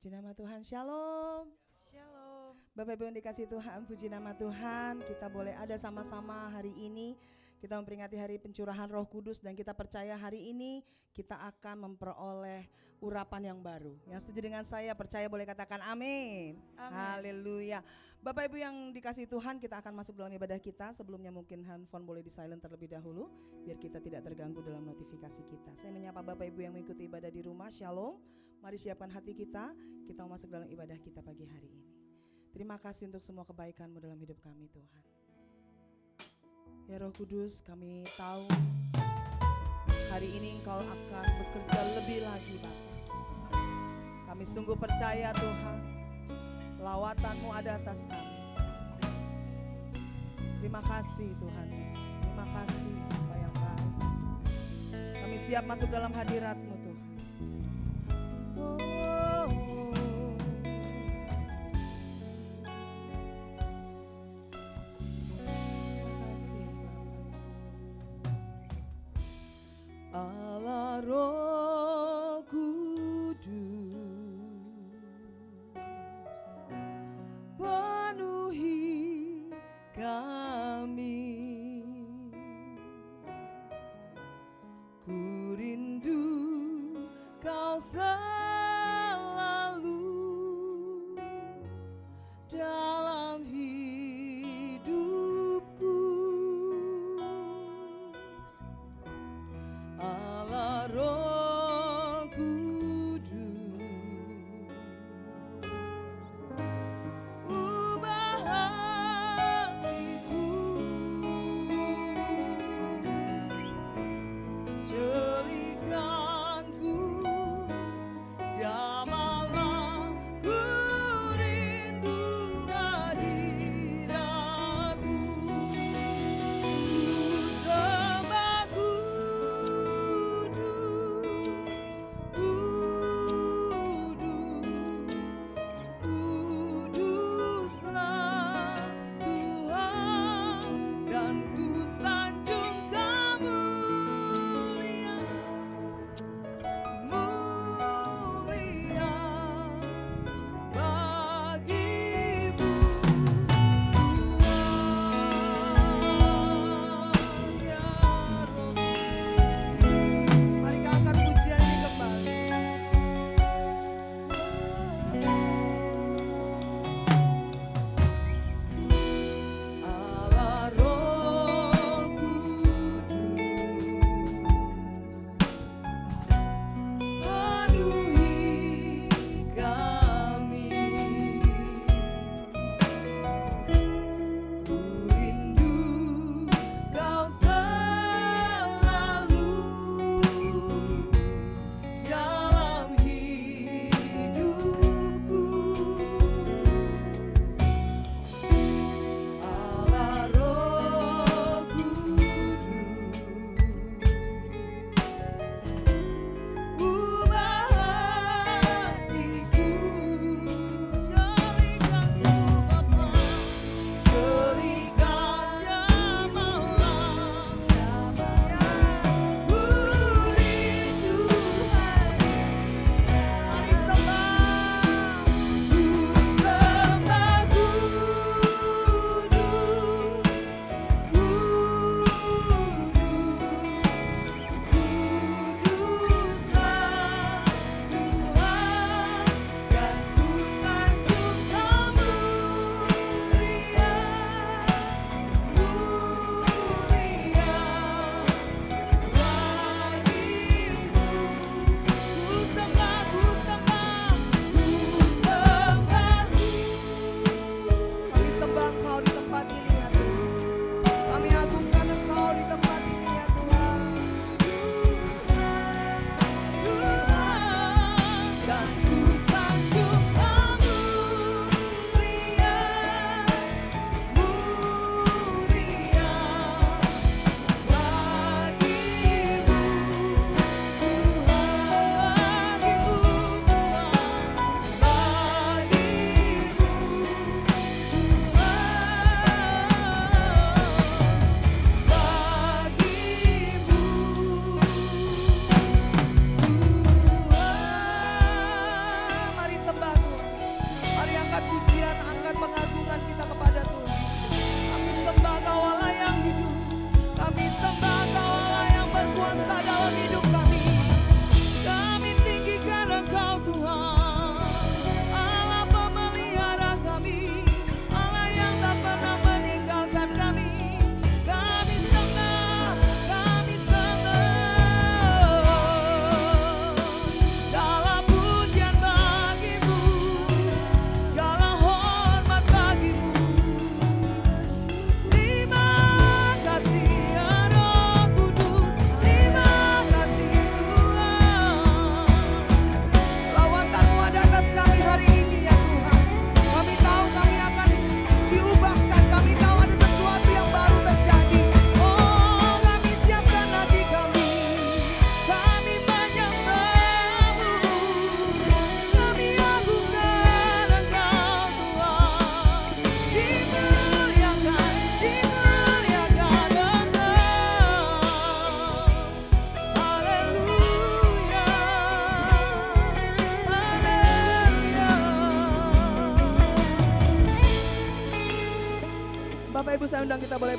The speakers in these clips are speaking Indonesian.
Puji nama Tuhan, shalom. Shalom. Bapak Ibu yang dikasih Tuhan, puji nama Tuhan. Kita boleh ada sama-sama hari ini. Kita memperingati hari pencurahan Roh Kudus dan kita percaya hari ini kita akan memperoleh urapan yang baru. Yang setuju dengan saya percaya boleh katakan amin. Haleluya. Bapak Ibu yang dikasih Tuhan, kita akan masuk dalam ibadah kita. Sebelumnya mungkin handphone boleh di silent terlebih dahulu biar kita tidak terganggu dalam notifikasi kita. Saya menyapa Bapak Ibu yang mengikuti ibadah di rumah, shalom. Mari siapkan hati kita mau masuk dalam ibadah kita pagi hari ini. Terima kasih untuk semua kebaikan-Mu dalam hidup kami Tuhan. Ya Roh Kudus, kami tahu hari ini Engkau akan bekerja lebih lagi Bapa. Kami sungguh percaya Tuhan, lawatan-Mu ada atas kami. Terima kasih Tuhan Yesus, terima kasih Bapa yang baik. Kami siap masuk dalam hadirat-Mu Tuhan. Allah Roh Kudus, penuhi kami. Ku rindu Kau selalu dalam hidupku. Allah Roh Kudus, ubah hatiku, jadikanku tiap malam ku rindu hadirat-Mu. Ku sembah kuduslah Tuhan, dan ku sanjung kemuliaan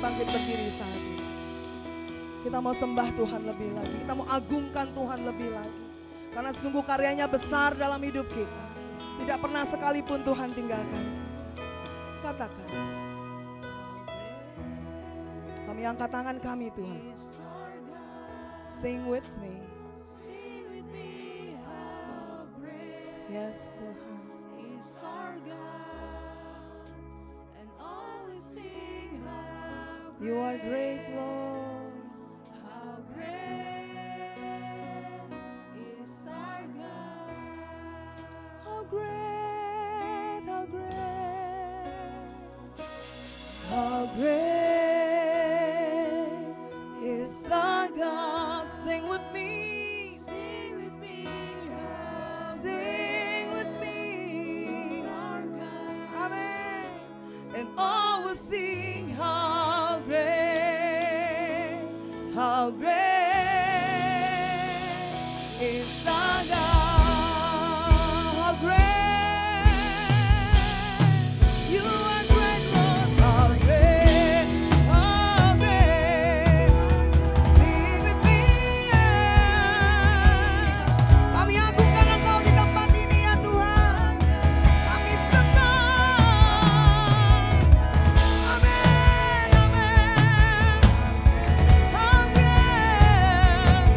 bangkit berdiri saat ini. Kita mau sembah Tuhan lebih lagi. Kita mau agungkan Tuhan lebih lagi. Karena sungguh karyanya besar dalam hidup kita. Tidak pernah sekalipun Tuhan tinggalkan. Katakan. Kami angkat tangan kami Tuhan. Sing with me. Yes Tuhan. You are great Lord. How great is our God. How great, how great. How great is our God. Sing with me. Sing with me. Sing with me. Is our God. Amen. And all will sing how great, how great is our God. How great, you are great Lord. How great, how great. Sing with me. Kami agungkan Engkau di tempat ini ya Tuhan. Kami senang. Amin, amin. How great.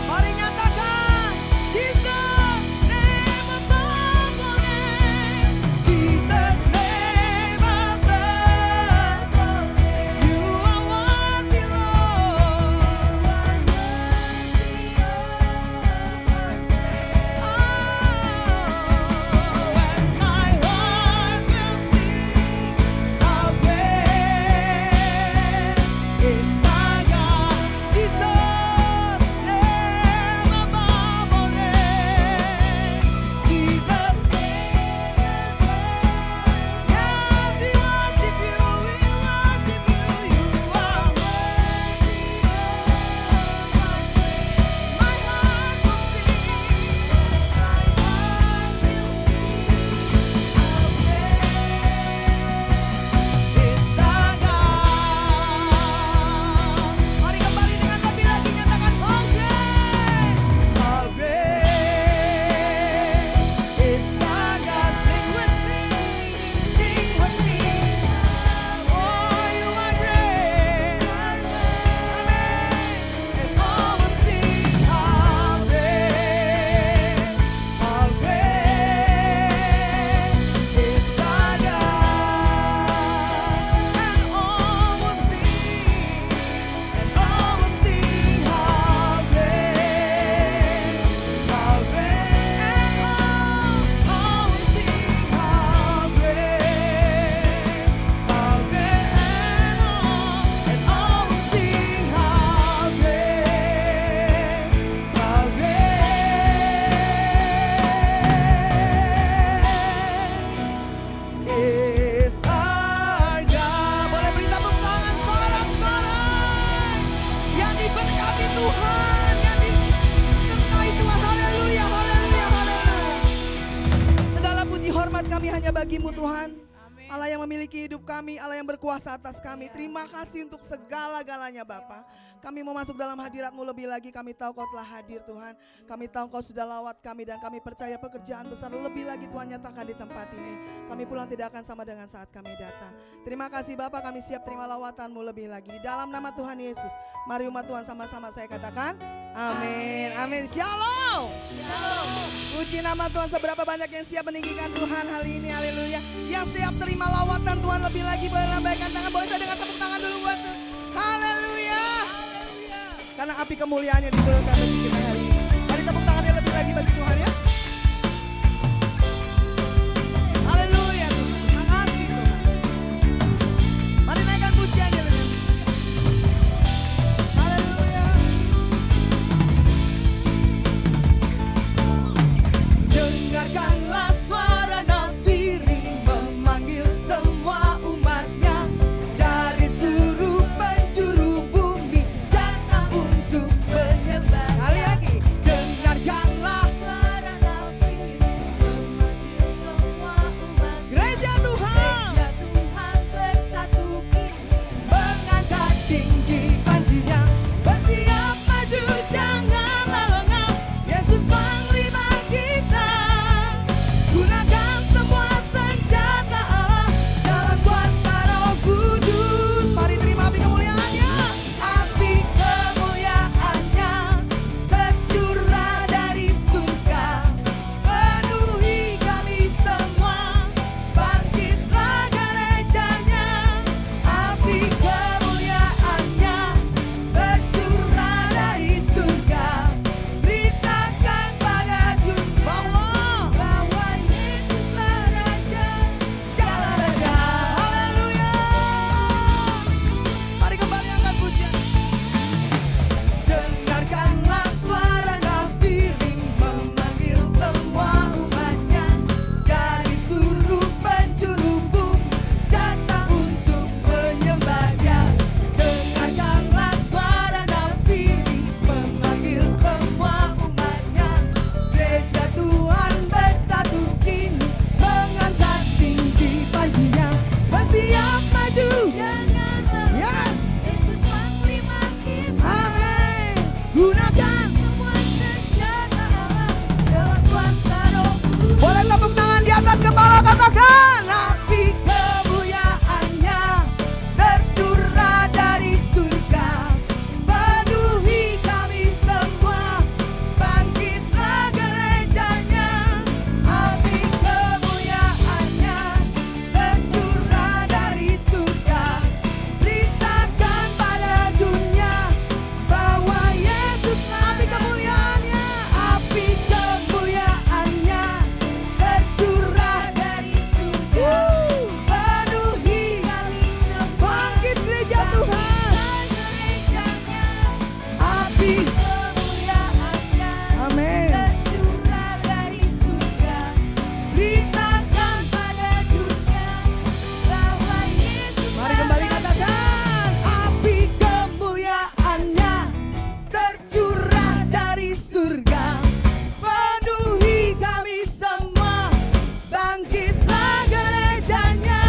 Mari nyatakan Jesus name above all name. Jesus name above all name. You are worthy Mari kembali dengan lebih lagi nyatakan how great is our God. Sing with me, sing with me. Oh, you are great, amen. And all will sing how great is our God. And all will sing, and all will sing how great, how great, and all will sing how great, and all will sing how great, is our God. Boleh beri tepuk tangan sorak-sorai yang diberkati Tuhan, yang disertai Tuhan. Haleluya, haleluya, haleluya. Segala puji hormat kami hanya bagimu Tuhan. Allah yang memiliki hidup kami, Allah yang berkuasa atas kami. Terima kasih untuk segala-galanya Bapa. Kami mau masuk dalam hadirat-Mu lebih lagi. Kami tahu Kau telah hadir Tuhan. Kami tahu Kau sudah lawat kami dan kami percaya pekerjaan besar lebih lagi Tuhan nyatakan di tempat ini. Kami pulang tidak akan sama dengan saat kami datang. Terima kasih Bapa, kami siap terima lawatan-Mu lebih lagi. Di dalam nama Tuhan Yesus, mari umat Tuhan sama-sama saya katakan amin. Amin. Shalom. Puji nama Tuhan. Seberapa banyak yang siap meninggikan Tuhan hari ini, haleluya. Yang siap terima lawatan Tuhan lebih lagi, boleh lambaikan tangan. Boleh saya dengan tepuk tangan dulu buat Tuhan. Haleluya. Karena api kemuliaannya diturunkan bagi kita hari ini. Mari tepuk tangannya lebih lagi bagi Tuhan ya. Haleluya Tuhan. Terima kasih Tuhan. Mari naikkan pujiannya lebih. Haleluya. Dengarkanlah suara nafiri memanggil semua umatnya dari seluruh penjuru bumi datang untuk menyembah. Kali lagi, dengarkanlah suara kemuliaannya Amin. tercurah dari surga. Beritakan pada dunia bahwa Yesus Mari kembali katakan, api kemuliaannya tercurah dari surga, penuhi kami semua, bangkitlah gerejanya.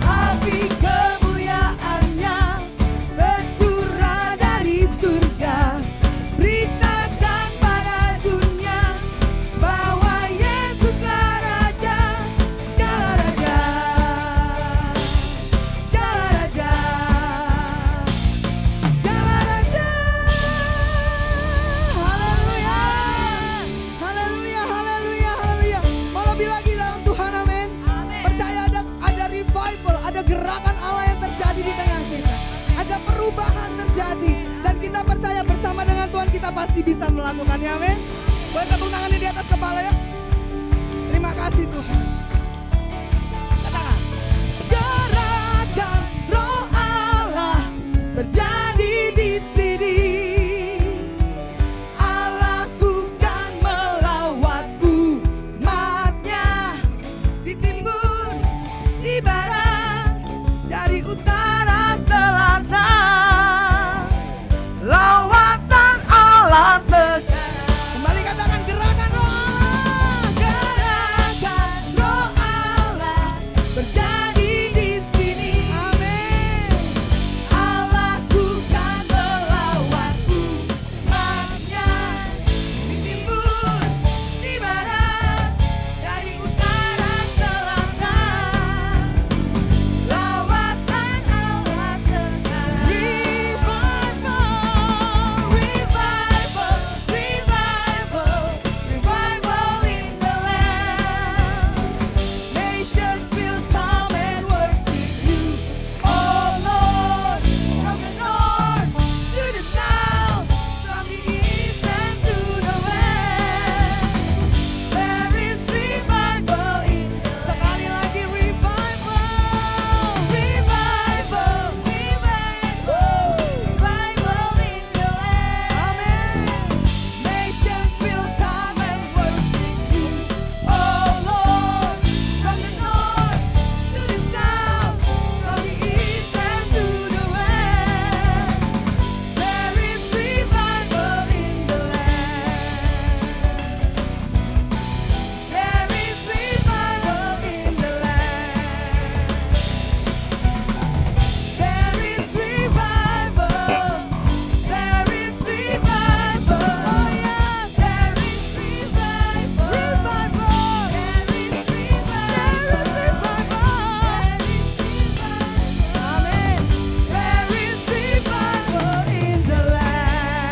Api kemuliaannya tercurah dari surga, beritakan pada dunia bahwa Yesuslah Raja, segala raja, segala raja, segala raja. Haleluya, haleluya, haleluya, haleluya. Mau lebih lagi dalam Tuhan, amin. Amin. Percaya ada revival, ada gerakan Allah yang terjadi di tengah kita. Ada perubahan terjadi dan kita percaya bersama dengan Tuhan kita pasti bisa melakukannya, amin. Boleh tepuk tangannya di atas kepala ya. Terima kasih Tuhan. Katakan, gerakan Roh Allah terjadi di sini. Allah kan melawat umatnya di timur, di barat, dari utara selatan. Lawatan Allah sekarang. Kembali katakan, gerakan Roh Allah, gerakan Roh Allah terjadi di sini. Amin. Allah kan melawat umatnya di timur, di barat, dari utara selatan. Lawatan Allah sekarang. Revival in the land. Nations will come and worship you, oh Lord. From the north to the south, from the east and to the west, there is revival in the land. Sekali lagi, revival, revival, revival in the land. Amen. Nations will come and worship you, oh Lord. From the north to the south, from the east and to the west, there is revival in the land. There is revival in the land. There is revival. There is revival. Oh yes, there is revival. Revival. There is revival. Amen. There is revival in the land.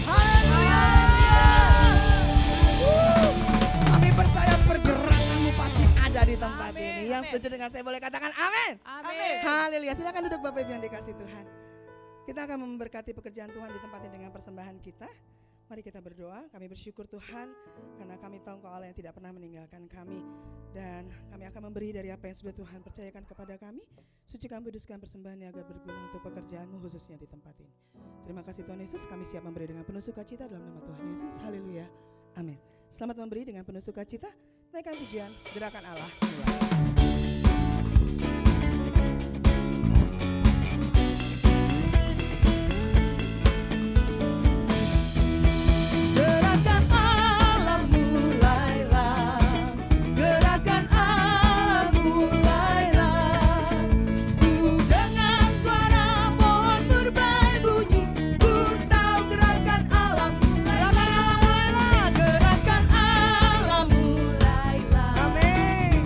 Haleluya. Kami percaya pergerakanmu pasti ada di tempat Amin. ini. Yang setuju dengan saya boleh katakan amin. Amin. Haleluya. Silakan duduk Bapak Ibu yang dikasih Tuhan. Kita akan memberkati pekerjaan Tuhan di tempat ini dengan persembahan kita. Mari kita berdoa. Kami bersyukur Tuhan karena kami tahu Engkau Allah yang tidak pernah meninggalkan kami. Dan kami akan memberi dari apa yang sudah Tuhan percayakan kepada kami. Sucikan, kuduskan persembahannya agar berguna untuk pekerjaan-Mu khususnya di tempat ini. Terima kasih Tuhan Yesus. Kami siap memberi dengan penuh sukacita dalam nama Tuhan Yesus. Haleluya. Amin. Selamat memberi dengan penuh sukacita. Naikkan pujian gerakan Allah. Gerakan Allah mulailah, gerakan Allah mulailah. Ku dengar suara pohon berbunyi, ku tahu gerakan Allah mulailah, gerakan Allah mulailah. Amin.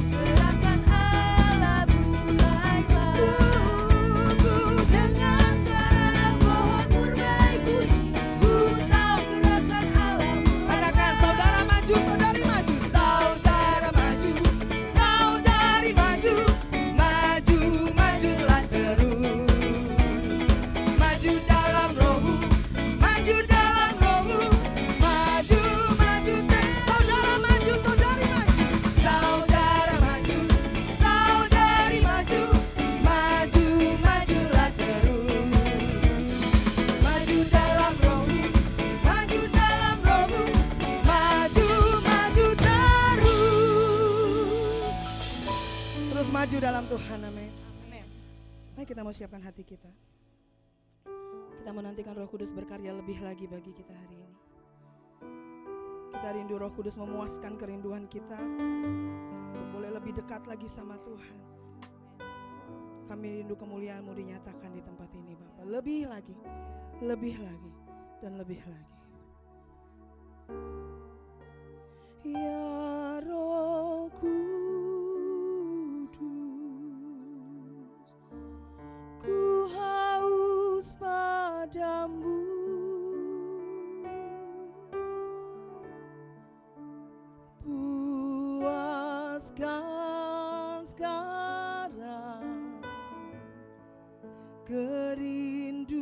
maju dalam Tuhan, amin. Amin. Mari kita mau siapkan hati kita. Kita menantikan Roh Kudus berkarya lebih lagi bagi kita hari ini. Kita rindu Roh Kudus memuaskan kerinduan kita untuk boleh lebih dekat lagi sama Tuhan. Kami rindu kemuliaan-Mu dinyatakan di tempat ini, Bapa. Lebih lagi, dan lebih lagi. Ya Roh Kudus, ku haus padamu. Puaskan sekarang kerinduanku.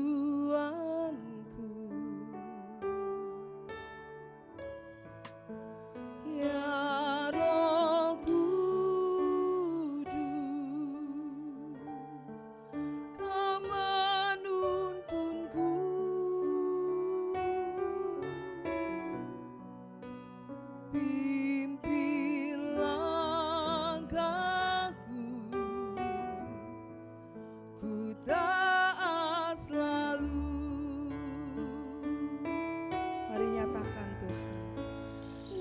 Ya Roh Kudus, Kau menuntunku. Pimpin langkahku, ku taat selalu. Mari nyatakan Tuhan.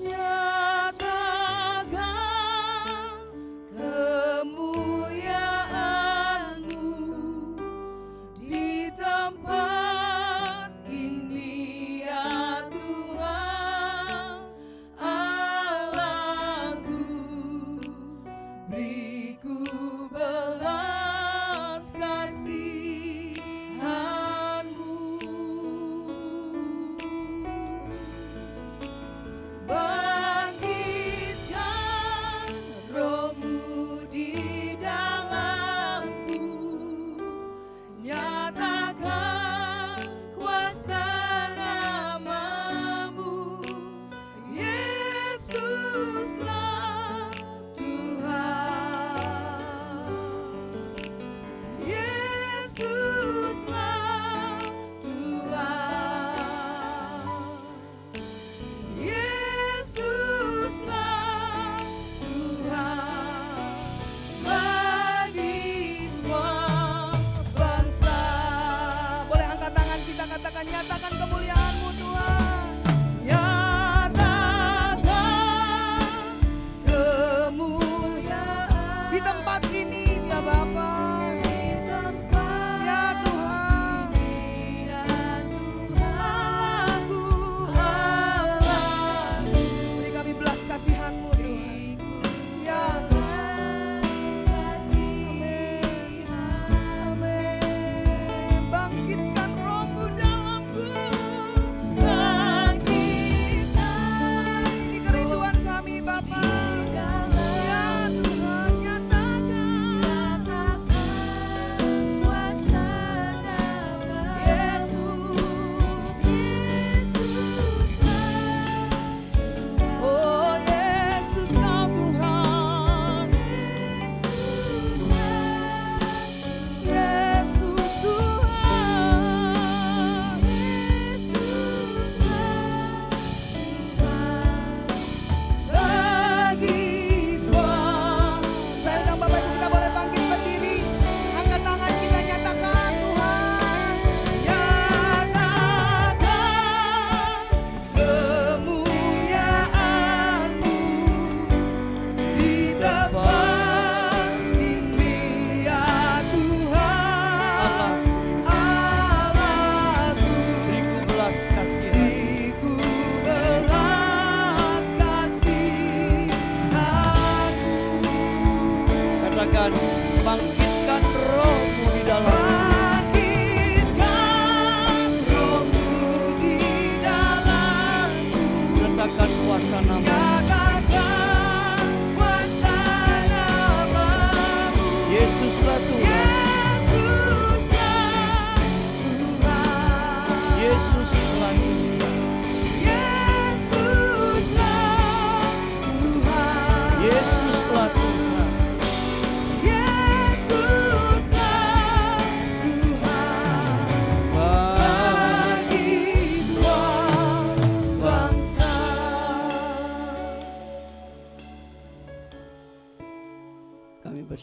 Nyatakan kemuliaan-Mu di tempat ini, ya Tuhan Allahku. Beriku belas kasihan-Mu. Bangkitkan Roh-Mu di dalamku. Nyatakan kuasa nama-Mu. Yesuslah Tuhan. Yesuslah Tuhan. Yesuslah Tuhan bagi semua bangsa. Boleh angkat tangan kita katakan, nyatakan kemuliaan-Mu Tuhan. Nyatakan kemuliaan di tempat ini ya Bapa. Ya Tuhan, Allahku, Allahku. Beri kami belas kasihan-Mu Tuhan. Ya Tuhan. Amin. Amin. Bangkitkan Roh-Mu dalamku.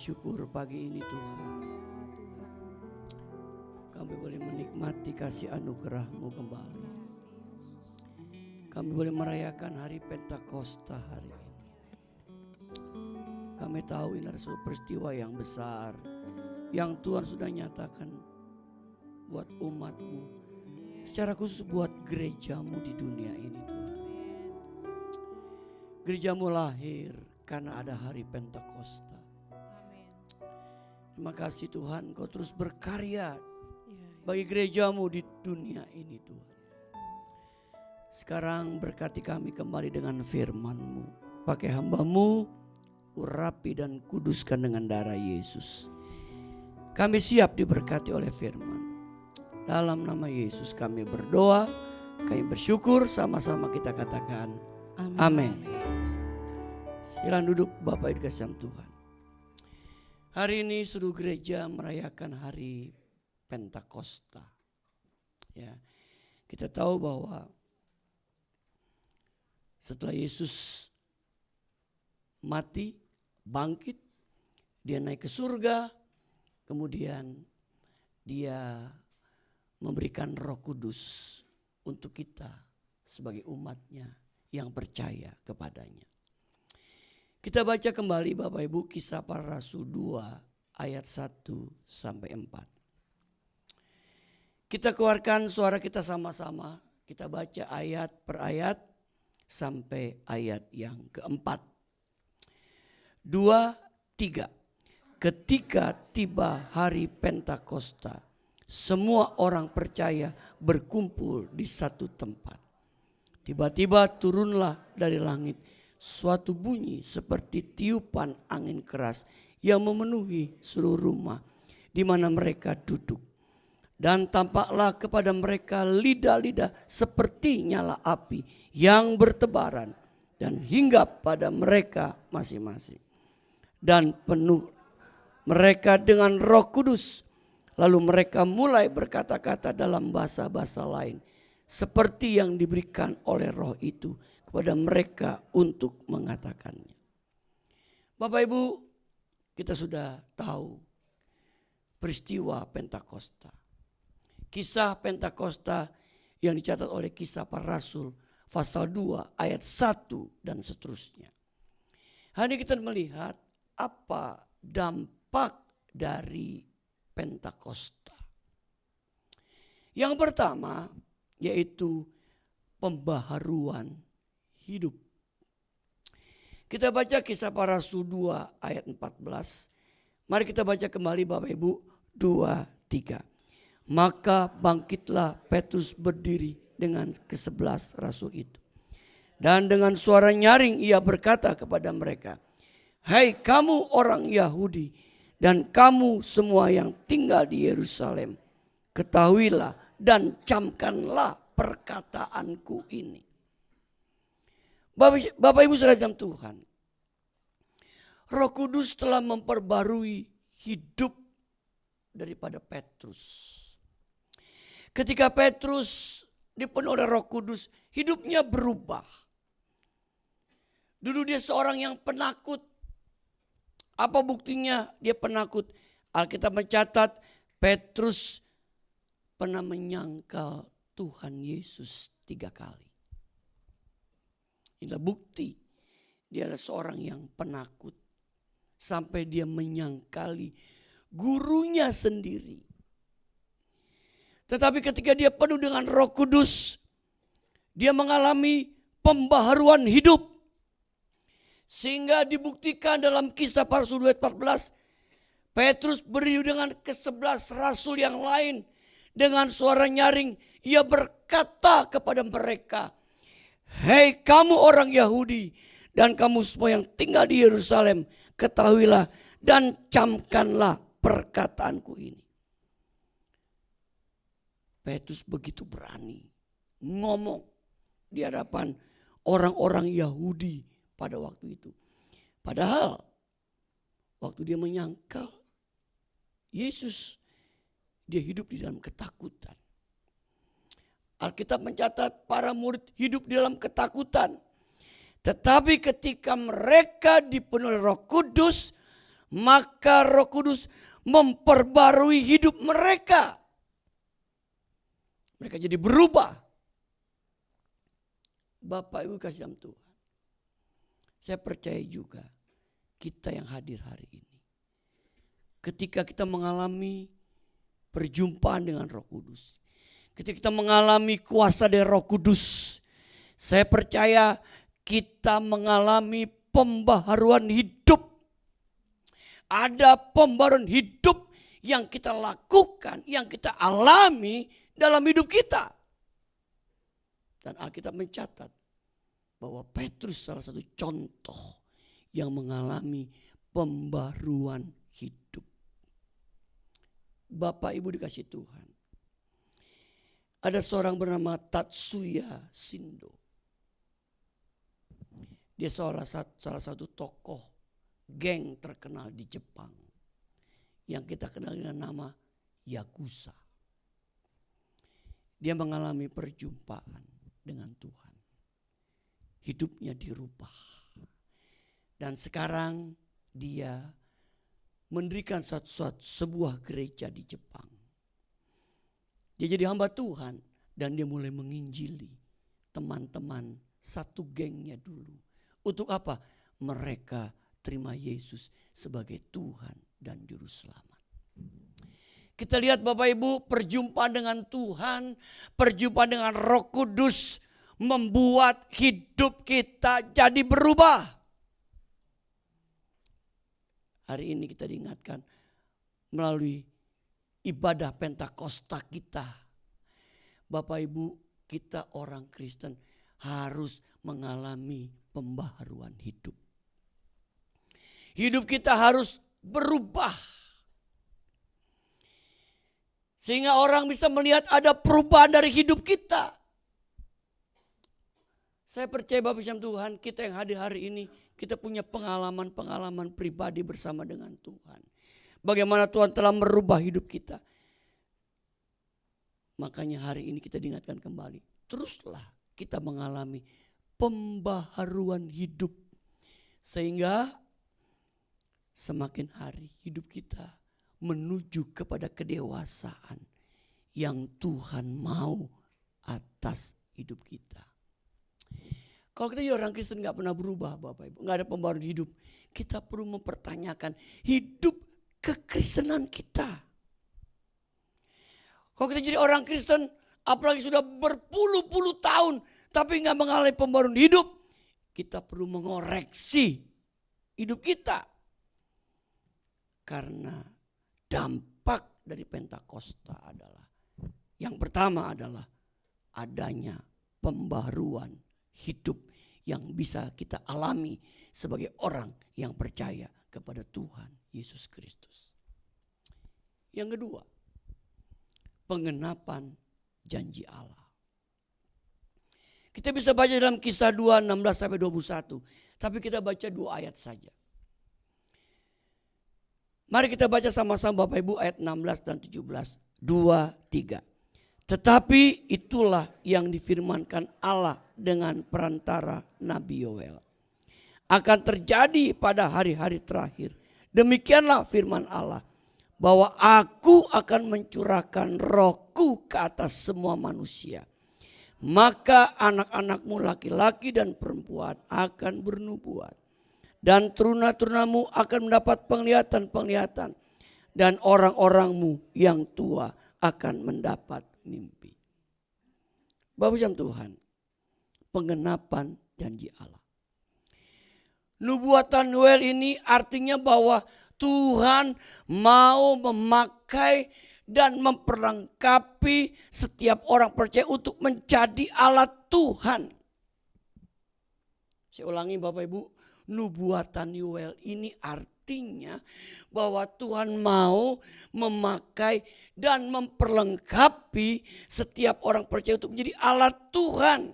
bersyukur pagi ini Tuhan. Kami boleh menikmati kasih anugerah-Mu kembali. Kami boleh merayakan hari Pentakosta hari ini. Kami tahu ini adalah suatu peristiwa yang besar yang Tuhan sudah nyatakan buat umat-Mu, secara khusus buat gereja-Mu di dunia ini Tuhan. Gereja-Mu lahir karena ada hari Pentakosta. Terima kasih Tuhan, Kau terus berkarya bagi gereja-Mu di dunia ini Tuhan. Sekarang berkati kami kembali dengan firman-Mu. Pakai hamba-Mu, urapi dan kuduskan dengan darah Yesus. Kami siap diberkati oleh firman. Dalam nama Yesus kami berdoa, kami bersyukur, sama-sama kita katakan amin. Silakan duduk Bapak Ibu dikasihi Tuhan. Hari ini seluruh gereja merayakan hari Pentakosta. Ya, kita tahu bahwa setelah Yesus mati, bangkit, dia naik ke surga, kemudian dia memberikan Roh Kudus untuk kita sebagai umatnya yang percaya kepadanya. Kita baca kembali Bapak Ibu Kisah Para Rasul 2 ayat 1 sampai 4. Kita keluarkan suara kita sama-sama. Kita baca ayat per ayat sampai ayat yang keempat. 2, 3. Ketika tiba hari Pentakosta, semua orang percaya berkumpul di satu tempat. Tiba-tiba turunlah dari langit suatu bunyi seperti tiupan angin keras yang memenuhi seluruh rumah di mana mereka duduk. Dan tampaklah kepada mereka lidah-lidah seperti nyala api yang bertebaran dan hinggap pada mereka masing-masing. Dan penuh mereka dengan Roh Kudus. Lalu mereka mulai berkata-kata dalam bahasa-bahasa lain seperti yang diberikan oleh Roh itu kepada mereka untuk mengatakannya. Bapak Ibu, kita sudah tahu peristiwa Pentakosta. Kisah Pentakosta yang dicatat oleh Kisah Para Rasul pasal 2 ayat 1 dan seterusnya. Hari ini kita melihat apa dampak dari Pentakosta. Yang pertama yaitu pembaharuan hidup. Kita baca Kisah Para Rasul 2 ayat 14. Mari kita baca kembali Bapak Ibu 2, 3. Maka bangkitlah Petrus berdiri dengan ke-11 rasul itu. Dan dengan suara nyaring ia berkata kepada mereka, "Hai kamu orang Yahudi dan kamu semua yang tinggal di Yerusalem, ketahuilah dan camkanlah perkataanku ini." Bapak Ibu sekalian Tuhan, Roh Kudus telah memperbarui hidup daripada Petrus. Ketika Petrus dipenuhi oleh Roh Kudus, hidupnya berubah. Dulu dia seorang yang penakut. Apa buktinya dia penakut? Alkitab mencatat Petrus pernah menyangkal Tuhan Yesus 3 kali. Inilah bukti dia adalah seorang yang penakut. Sampai dia menyangkali gurunya sendiri. Tetapi ketika dia penuh dengan Roh Kudus, dia mengalami pembaharuan hidup. Sehingga dibuktikan dalam Kisah Para Rasul 2:14, Petrus berdiri dengan ke-11 rasul yang lain. Dengan suara nyaring ia berkata kepada mereka, "Hei kamu orang Yahudi dan kamu semua yang tinggal di Yerusalem, ketahuilah dan camkanlah perkataanku ini." Petrus begitu berani ngomong di hadapan orang-orang Yahudi pada waktu itu. Padahal waktu dia menyangkal Yesus, dia hidup di dalam ketakutan. Alkitab mencatat para murid hidup di dalam ketakutan. Tetapi ketika mereka dipenuhi Roh Kudus, maka Roh Kudus memperbarui hidup mereka. Mereka jadi berubah. Bapak Ibu kasih dalam Tuhan. Saya percaya juga kita yang hadir hari ini, ketika kita mengalami perjumpaan dengan Roh Kudus, ketika kita mengalami kuasa dari Roh Kudus, saya percaya kita mengalami pembaharuan hidup. Ada pembaharuan hidup yang kita lakukan, yang kita alami dalam hidup kita. Dan Alkitab mencatat bahwa Petrus salah satu contoh yang mengalami pembaruan hidup. Bapak Ibu dikasih Tuhan. Ada seorang bernama Tatsuya Shindo. Dia salah satu tokoh geng terkenal di Jepang yang kita kenal dengan nama Yakuza. Dia mengalami perjumpaan dengan Tuhan. Hidupnya dirubah. Dan sekarang dia mendirikan sebuah gereja di Jepang. Dia jadi hamba Tuhan dan dia mulai menginjili teman-teman satu gengnya dulu. Untuk apa? Mereka terima Yesus sebagai Tuhan dan Juru Selamat. Kita lihat Bapak Ibu, perjumpaan dengan Tuhan, perjumpaan dengan Roh Kudus membuat hidup kita jadi berubah. Hari ini kita diingatkan melalui ibadah Pentakosta kita. Bapak Ibu, kita orang Kristen harus mengalami pembaharuan hidup. Hidup kita harus berubah. Sehingga orang bisa melihat ada perubahan dari hidup kita. Saya percaya Bapak Ibu Tuhan, kita yang hadir hari ini, kita punya pengalaman-pengalaman pribadi bersama dengan Tuhan. Bagaimana Tuhan telah merubah hidup kita. Makanya hari ini kita diingatkan kembali. Teruslah kita mengalami pembaharuan hidup. Sehingga semakin hari hidup kita menuju kepada kedewasaan yang Tuhan mau atas hidup kita. Kalau kita jadi orang Kristen gak pernah berubah Bapak Ibu, gak ada pembaharuan hidup, kita perlu mempertanyakan hidup kekristenan kita. Kalau kita jadi orang Kristen, apalagi sudah berpuluh-puluh tahun, tapi gak mengalami pembaharuan hidup, kita perlu mengoreksi hidup kita. Karena dampak dari Pentakosta adalah, yang pertama adalah adanya pembaharuan hidup yang bisa kita alami sebagai orang yang percaya kepada Tuhan Yesus Kristus. Yang kedua, pengenapan janji Allah. Kita bisa baca dalam Kisah 2, 16-21. Tapi kita baca 2 ayat saja. Mari kita baca sama-sama Bapak Ibu ayat 16 dan 17. 2, 3. Tetapi itulah yang difirmankan Allah dengan perantara Nabi Yoel. Akan terjadi pada hari-hari terakhir. Demikianlah firman Allah. Bahwa aku akan mencurahkan rohku ke atas semua manusia. Maka anak-anakmu laki-laki dan perempuan akan bernubuat. Dan teruna-terunamu akan mendapat penglihatan-penglihatan. Dan orang-orangmu yang tua akan mendapat mimpi. Bapak Ibu Tuhan, pengenapan janji Allah. Nubuatan Yoel ini artinya bahwa Tuhan mau memakai dan memperlengkapi setiap orang percaya untuk menjadi alat Tuhan. Saya ulangi Bapak Ibu, nubuatan Yoel ini artinya bahwa Tuhan mau memakai dan memperlengkapi setiap orang percaya untuk menjadi alat Tuhan.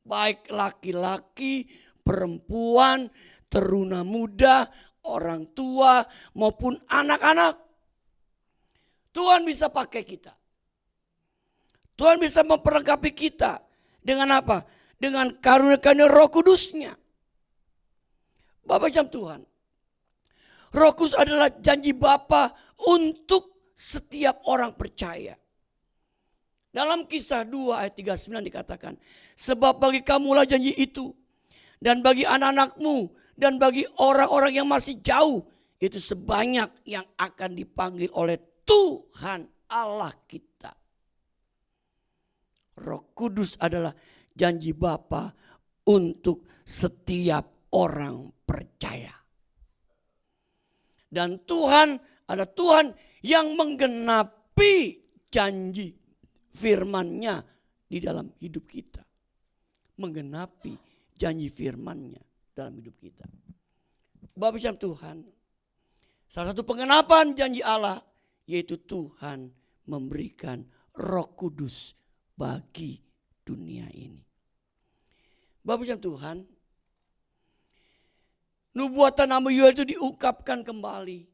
Baik laki-laki, perempuan, teruna muda, orang tua maupun anak-anak. Tuhan bisa pakai kita. Tuhan bisa memperlengkapi kita. Dengan apa? Dengan karunia-karunia Roh Kudusnya. Bapak Tuhan, Roh Kudus adalah janji Bapa untuk setiap orang percaya. Dalam Kisah 2 ayat 39 dikatakan, sebab bagi kamulah janji itu, dan bagi anak-anakmu, dan bagi orang-orang yang masih jauh, itu sebanyak yang akan dipanggil oleh Tuhan Allah kita. Roh Kudus adalah janji Bapa untuk setiap orang percaya. Dan Tuhan adalah Tuhan yang menggenapi janji firman-Nya di dalam hidup kita. Menggenapi janji firman-Nya dalam hidup kita. Bapak Ibu Tuhan, salah satu pengenapan janji Allah yaitu Tuhan memberikan Roh Kudus bagi dunia ini. Bapak Ibu Tuhan, nubuatan Nabi Yoel itu diungkapkan kembali.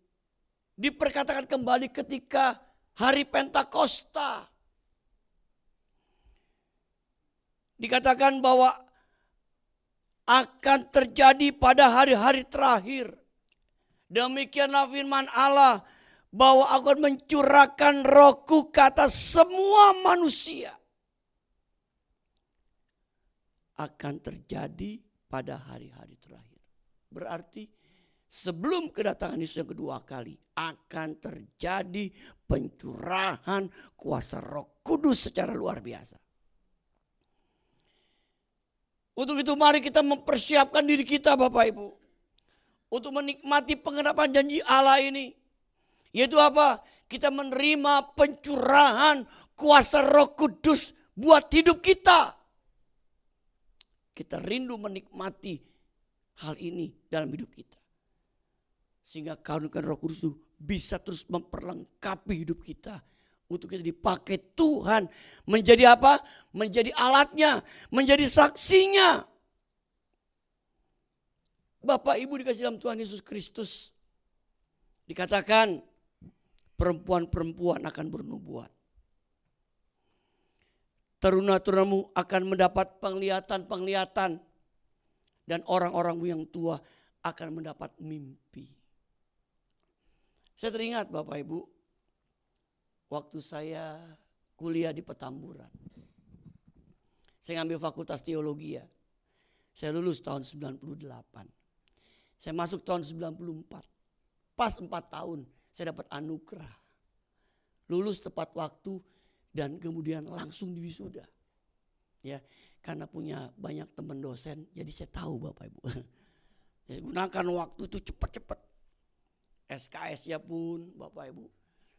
Diperkatakan kembali ketika hari Pentakosta. Dikatakan bahwa akan terjadi pada hari-hari terakhir. Demikianlah firman Allah bahwa aku akan mencurahkan Rohku ke atas semua manusia. Akan terjadi pada hari-hari terakhir. Berarti sebelum kedatangan Yesus yang kedua kali akan terjadi pencurahan kuasa Roh Kudus secara luar biasa. Untuk itu mari kita mempersiapkan diri kita Bapak Ibu. Untuk menikmati pengenapan janji Allah ini. Yaitu apa? Kita menerima pencurahan kuasa Roh Kudus buat hidup kita. Kita rindu menikmati hal ini dalam hidup kita. Sehingga karunia Roh Kudus itu bisa terus memperlengkapi hidup kita. Untuk kita dipakai Tuhan menjadi apa? Menjadi alatnya, menjadi saksinya. Bapak Ibu dikasih dalam Tuhan Yesus Kristus. Dikatakan perempuan-perempuan akan bernubuat. Teruna-terunamu akan mendapat penglihatan-penglihatan. Dan orang-orangmu yang tua akan mendapat mimpi. Saya teringat Bapak Ibu. Waktu saya kuliah di Petamburan. Saya ngambil fakultas teologi ya. Saya lulus tahun 98. Saya masuk tahun 94. Pas 4 tahun saya dapat anugerah. Lulus tepat waktu dan kemudian langsung diwisuda. Ya, karena punya banyak teman dosen jadi saya tahu Bapak Ibu. Saya gunakan waktu itu cepat-cepat. SKS-nya pun Bapak Ibu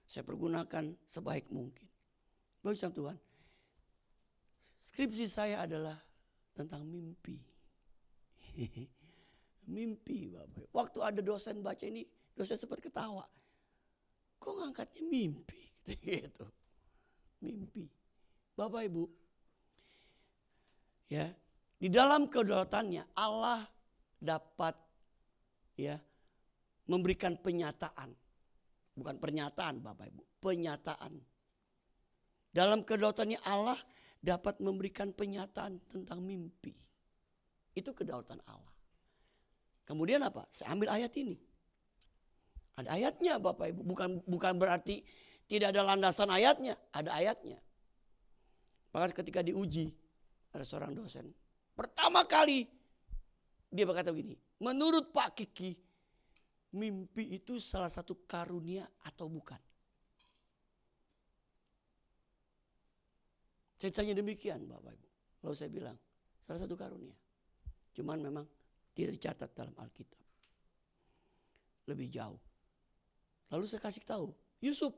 saya pergunakan sebaik mungkin. Bapak Ibu Tuhan, skripsi saya adalah tentang mimpi. Mimpi Bapak Ibu. Waktu ada dosen baca ini, dosen sempat ketawa. Kok ngangkatnya mimpi? Gitu. Mimpi. Bapak Ibu, ya, di dalam kedaulatannya Allah dapat ya memberikan penyataan. Bukan pernyataan Bapak Ibu, penyataan. Dalam kedaulatannya Allah dapat memberikan penyataan tentang mimpi. Itu kedaulatan Allah. Kemudian apa? Saya ambil ayat ini. Ada ayatnya Bapak Ibu, bukan berarti tidak ada landasan ayatnya, ada ayatnya. Bahkan ketika diuji, ada seorang dosen. Pertama kali dia berkata begini, menurut Pak Kiki, mimpi itu salah satu karunia atau bukan? Saya tanya demikian Bapak Ibu. Lalu saya bilang, salah satu karunia. Cuman memang tidak dicatat dalam Alkitab. Lebih jauh. Lalu saya kasih tahu, Yusuf.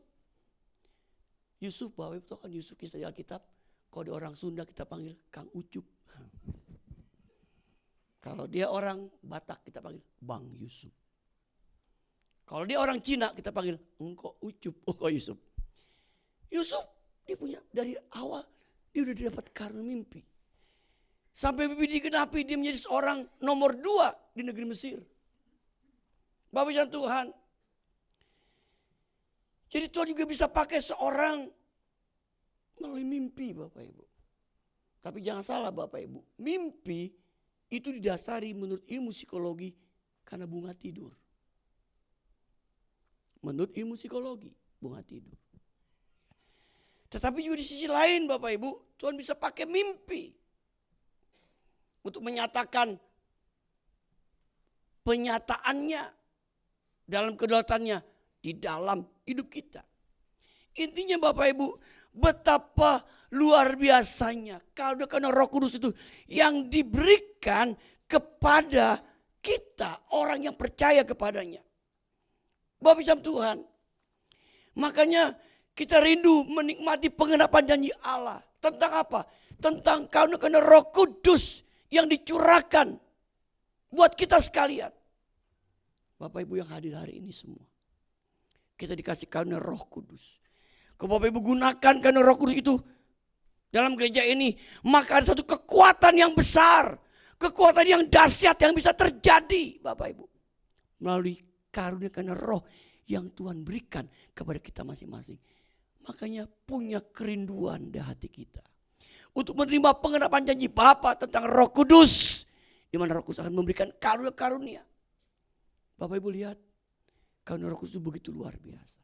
Yusuf Bapak Ibu tahu kan Yusuf kisah di Alkitab. Kalau dia orang Sunda kita panggil Kang Ucup. Kalau dia orang Batak kita panggil Bang Yusuf. Kalau dia orang Cina kita panggil Engkau Ucup, Engkau Yusuf. Yusuf dia punya dari awal dia udah dapat karunia mimpi. Sampai mimpi digenapi dia menjadi seorang nomor 2 di negeri Mesir. Bapak Ibu Tuhan. Jadi Tuhan juga bisa pakai seorang melalui mimpi Bapak Ibu. Tapi jangan salah Bapak Ibu. Mimpi itu didasari menurut ilmu psikologi karena bunga tidur. Menurut ilmu psikologi, bunga tidur. Tetapi juga di sisi lain Bapak Ibu, Tuhan bisa pakai mimpi untuk menyatakan penyataannya dalam kedaulatannya di dalam hidup kita. Intinya Bapak Ibu, betapa luar biasanya karena Roh Kudus itu yang diberikan kepada kita, orang yang percaya kepadanya. Bapak Ibu Tuhan, makanya kita rindu menikmati pengenapan janji Allah. Tentang apa? Tentang karena Roh Kudus yang dicurahkan buat kita sekalian. Bapak Ibu yang hadir hari ini semua, kita dikasih karena Roh Kudus. Kalau Bapak Ibu gunakan karena Roh Kudus itu dalam gereja ini, maka ada satu kekuatan yang besar, kekuatan yang dahsyat yang bisa terjadi Bapak Ibu melalui karunia karena Roh yang Tuhan berikan kepada kita masing-masing. Makanya punya kerinduan di hati kita untuk menerima pengenapan janji Bapa tentang Roh Kudus, di mana Roh Kudus akan memberikan karunia-karunia. Bapak Ibu lihat, karunia Roh Kudus itu begitu luar biasa.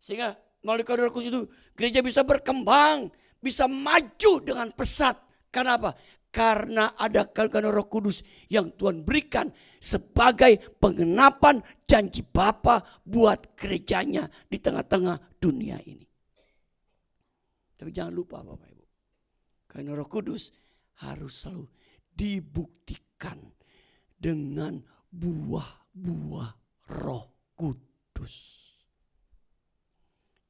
Sehingga melalui karunia Roh Kudus itu gereja bisa berkembang, bisa maju dengan pesat. Karena apa? Karena ada karunia Roh Kudus yang Tuhan berikan sebagai pengenapan janji Bapa buat gerejanya di tengah-tengah dunia ini. Tapi jangan lupa Bapak Ibu, karunia Roh Kudus harus selalu dibuktikan dengan buah-buah Roh Kudus.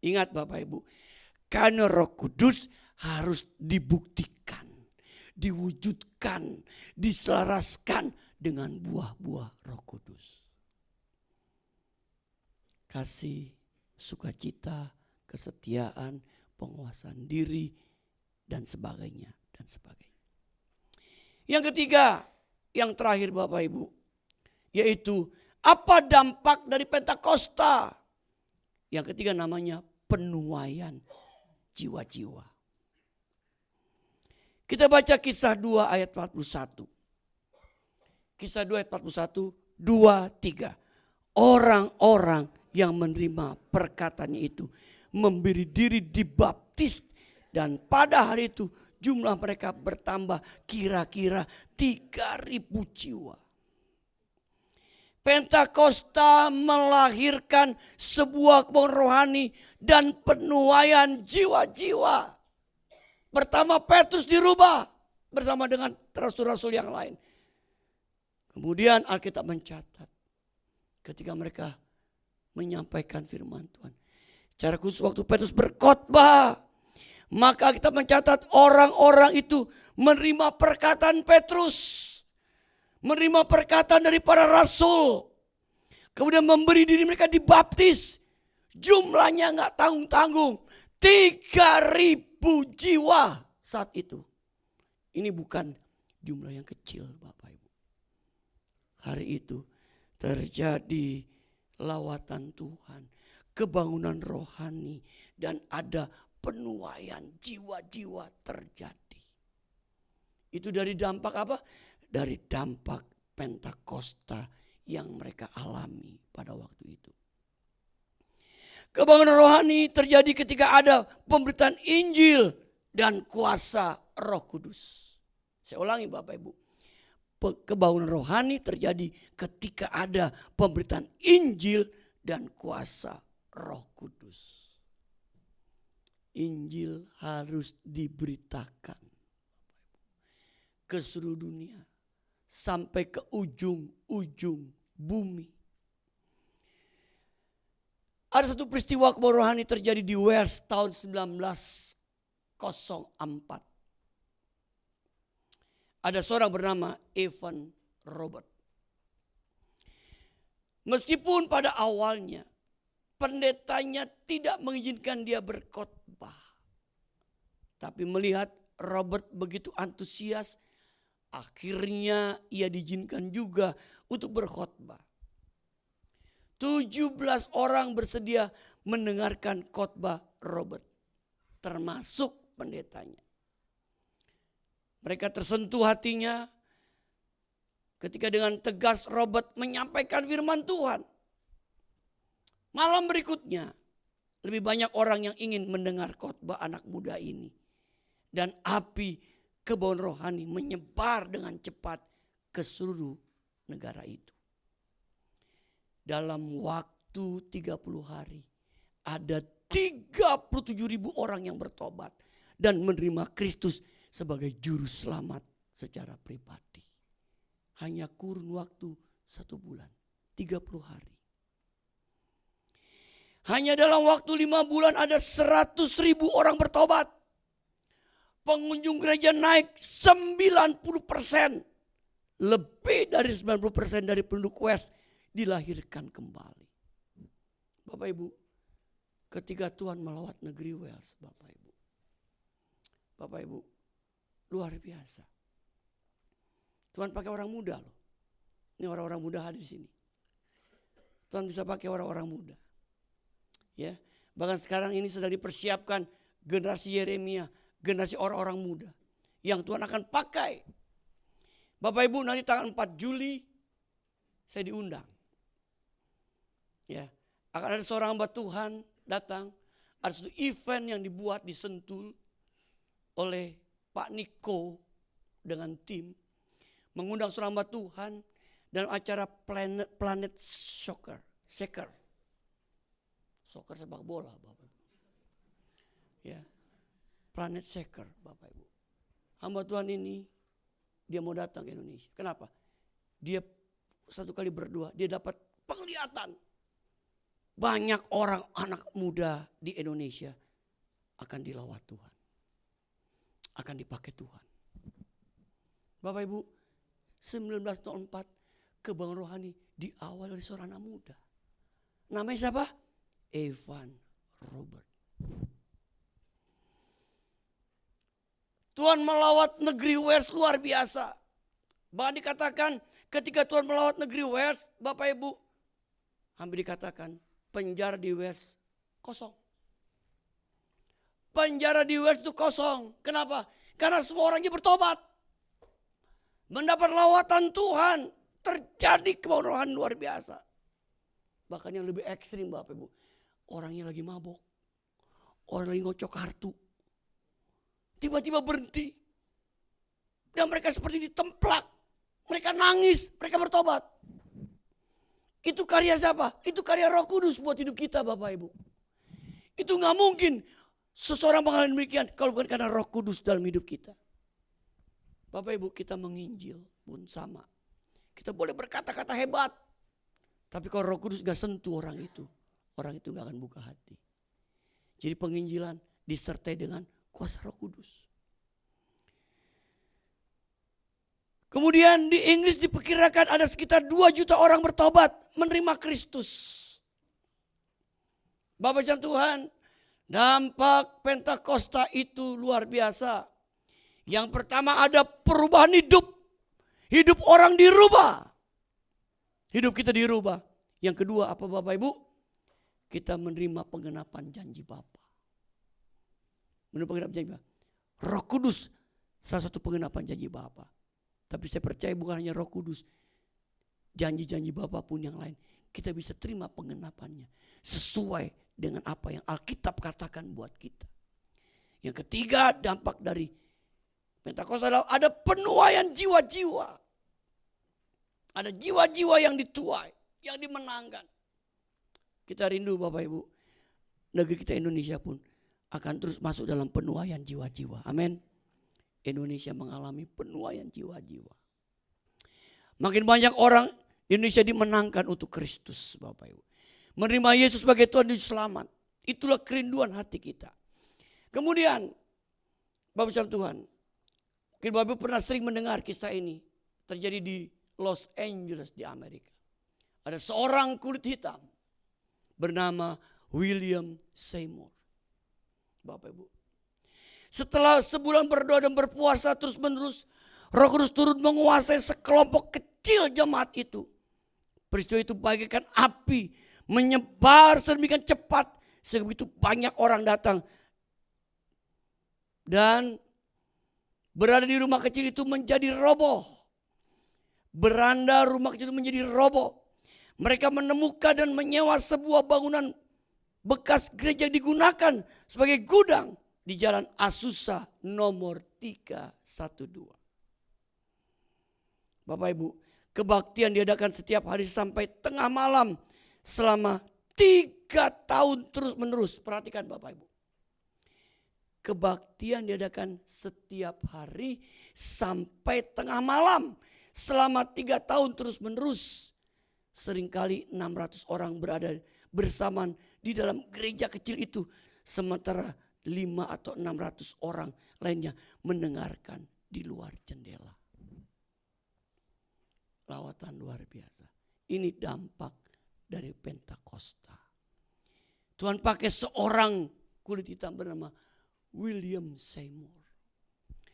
Ingat Bapak Ibu, karunia Roh Kudus harus dibuktikan, diwujudkan, diselaraskan dengan buah-buah Roh Kudus. Kasih, sukacita, kesetiaan, penguasaan diri, dan sebagainya, dan sebagainya. Yang ketiga, yang terakhir Bapak Ibu, yaitu apa dampak dari Pentakosta? Yang ketiga namanya penuaian jiwa-jiwa. Kita baca Kisah 2 ayat 41. Kisah 2 ayat 41, 2, 3. Orang-orang yang menerima perkataannya itu memberi diri dibaptis, dan pada hari itu jumlah mereka bertambah kira-kira 3.000 jiwa. Pentakosta melahirkan sebuah kebangkitan rohani dan penuaian jiwa-jiwa. Pertama Petrus dirubah bersama dengan rasul-rasul yang lain. Kemudian Alkitab mencatat ketika mereka menyampaikan firman Tuhan. Secara khusus waktu Petrus berkhotbah, maka kita mencatat orang-orang itu menerima perkataan Petrus, menerima perkataan dari para rasul, kemudian memberi diri mereka dibaptis. Jumlahnya nggak tanggung-tanggung, 3.000 jiwa saat itu. Ini bukan jumlah yang kecil Bapak Ibu. Hari itu terjadi lawatan Tuhan, kebangunan rohani, dan ada penuaian jiwa-jiwa terjadi. Itu dari dampak apa? Dari dampak Pentakosta yang mereka alami pada waktu itu. Kebangunan rohani terjadi ketika ada pemberitaan Injil dan kuasa Roh Kudus. Saya ulangi Bapak Ibu. Kebangunan rohani terjadi ketika ada pemberitaan Injil dan kuasa Roh Kudus. Injil harus diberitakan ke seluruh dunia, sampai ke ujung-ujung bumi. Ada satu peristiwa kebangunan rohani terjadi di Wales tahun 1904. Ada seorang bernama Evan Robert. Meskipun pada awalnya pendetanya tidak mengizinkan dia berkhotbah, tapi melihat Robert begitu antusias, akhirnya ia diizinkan juga untuk berkhotbah. 17 orang bersedia mendengarkan khotbah Robert, termasuk pendetanya. Mereka tersentuh hatinya ketika dengan tegas Robert menyampaikan firman Tuhan. Malam berikutnya, lebih banyak orang yang ingin mendengar khotbah anak muda ini. Dan api kebauan rohani menyebar dengan cepat ke seluruh negara itu. Dalam waktu 30 hari, ada 37.000 orang yang bertobat dan menerima Kristus sebagai juru selamat secara pribadi. Hanya kurun waktu 1 bulan, 30 hari. Hanya dalam waktu 5 bulan ada 100.000 orang bertobat. Pengunjung gereja naik 90%. Lebih dari 90% dari penduduk West dilahirkan kembali. Bapak Ibu, ketika Tuhan melawat negeri Wales, Bapak Ibu, luar biasa. Tuhan pakai orang muda loh. Ini orang-orang muda hadir di sini. Tuhan bisa pakai orang-orang muda. Ya, bahkan sekarang ini sedang dipersiapkan generasi Yeremia, generasi orang-orang muda yang Tuhan akan pakai. Bapak Ibu, nanti tanggal 4 Juli saya diundang. Ya, akan ada seorang hamba Tuhan datang, ada satu event yang dibuat di Sentul oleh Pak Niko dengan tim, mengundang seorang hamba Tuhan dalam acara Planet Soccer. Soccer sepak bola, Bapak Ibu. Ya. Planet Soccer, Bapak Ibu. Hamba Tuhan ini dia mau datang ke Indonesia. Kenapa? Dia satu kali berdoa, dia dapat penglihatan. Banyak orang anak muda di Indonesia akan dilawat Tuhan. Akan dipakai Tuhan. Bapak Ibu, 1904 kebanggaan rohani diawali oleh seorang anak muda. Namanya siapa? Evan Robert. Tuhan melawat negeri Wales luar biasa. Bahkan dikatakan ketika Tuhan melawat negeri Wales, Bapak Ibu, hampir dikatakan penjara di Wales kosong. Penjara di Wales itu kosong. Kenapa? Karena semua orangnya bertobat. Mendapat lawatan Tuhan. Terjadi kebauan rohani luar biasa. Bahkan yang lebih ekstrim, Bapak Ibu. Orangnya lagi mabok. Orang lagi ngocok kartu. Tiba-tiba berhenti. Dan mereka seperti ditemplak. Mereka nangis, mereka bertobat. Itu karya siapa? Itu karya Roh Kudus buat hidup kita, Bapak Ibu. Itu gak mungkin seseorang mengalami demikian kalau bukan karena Roh Kudus dalam hidup kita. Bapak Ibu, kita menginjil pun sama. Kita boleh berkata-kata hebat. Tapi kalau Roh Kudus gak sentuh orang itu gak akan buka hati. Jadi penginjilan disertai dengan kuasa Roh Kudus. Kemudian di Inggris diperkirakan ada sekitar 2 juta orang bertobat menerima Kristus. Bapak Tuhan Tuhan, dampak Pentakosta itu luar biasa. Yang pertama ada perubahan hidup. Hidup orang dirubah. Hidup kita dirubah. Yang kedua apa Bapak Ibu? Kita menerima penggenapan janji Bapa. Menerima penggenapan janji Bapa. Roh Kudus salah satu penggenapan janji Bapa. Tapi saya percaya bukan hanya Roh Kudus. Janji-janji Bapa pun yang lain. Kita bisa terima penggenapannya. Sesuai dengan apa yang Alkitab katakan buat kita. Yang ketiga dampak dari Pentakosta adalah ada penuaian jiwa-jiwa. Ada jiwa-jiwa yang dituai. Yang dimenangkan. Kita rindu Bapak Ibu. Negeri kita Indonesia pun akan terus masuk dalam penuaian jiwa-jiwa. Amin. Indonesia mengalami penuaian jiwa-jiwa. Makin banyak orang Indonesia dimenangkan untuk Kristus Bapak Ibu. Menerima Yesus sebagai Tuhan dan Selamat. Itulah kerinduan hati kita. Kemudian Bapak Tuhan. Mungkin Bapak Ibu pernah sering mendengar kisah ini. Terjadi di Los Angeles di Amerika. Ada seorang kulit hitam. Bernama William Seymour. Bapak Ibu. Setelah sebulan berdoa dan berpuasa terus menerus. Roh Kudus turun menguasai sekelompok kecil jemaat itu. Peristiwa itu bagaikan api. Menyebar sedemikian cepat. Sebegitu banyak orang datang. Dan berada di rumah kecil itu menjadi roboh. Beranda rumah kecil itu menjadi roboh. Mereka menemukan dan menyewa sebuah bangunan bekas gereja digunakan sebagai gudang di Jalan Azusa nomor 312. Bapak Ibu, kebaktian diadakan setiap hari sampai tengah malam selama 3 tahun terus menerus. Perhatikan Bapak Ibu. Kebaktian diadakan setiap hari sampai tengah malam selama 3 tahun terus menerus. Seringkali 600 orang berada bersamaan di dalam gereja kecil itu. Sementara 5 atau 600 orang lainnya mendengarkan di luar jendela. Lawatan luar biasa. Ini dampak dari Pentakosta. Tuhan pakai seorang kulit hitam bernama William Seymour.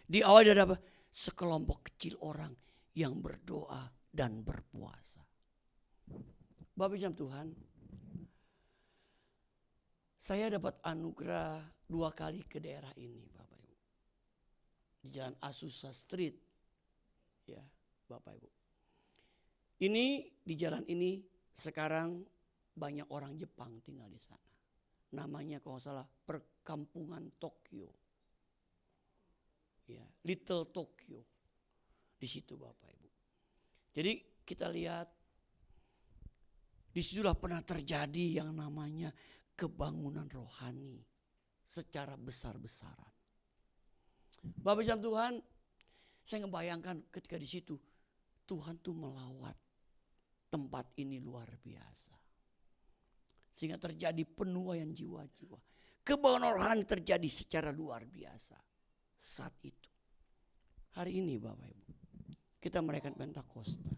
Di awal ada apa? Sekelompok kecil orang yang berdoa dan berpuasa. Bapak Ibu Tuhan, saya dapat anugerah 2 kali ke daerah ini Bapak Ibu. Di Jalan Azusa Street. Ya Bapak Ibu. Ini di jalan ini sekarang banyak orang Jepang tinggal di sana. Namanya kalau salah Perkampungan Tokyo. Ya, Little Tokyo. Di situ Bapak Ibu. Jadi kita lihat disitulah pernah terjadi yang namanya kebangunan rohani secara besar-besaran. Bapak Ibu Tuhan, saya ngebayangkan ketika di situ Tuhan tuh melawat tempat ini luar biasa. Sehingga terjadi penuaian jiwa-jiwa. Kebangunan rohani terjadi secara luar biasa saat itu. Hari ini Bapak Ibu, kita merayakan Pentakosta.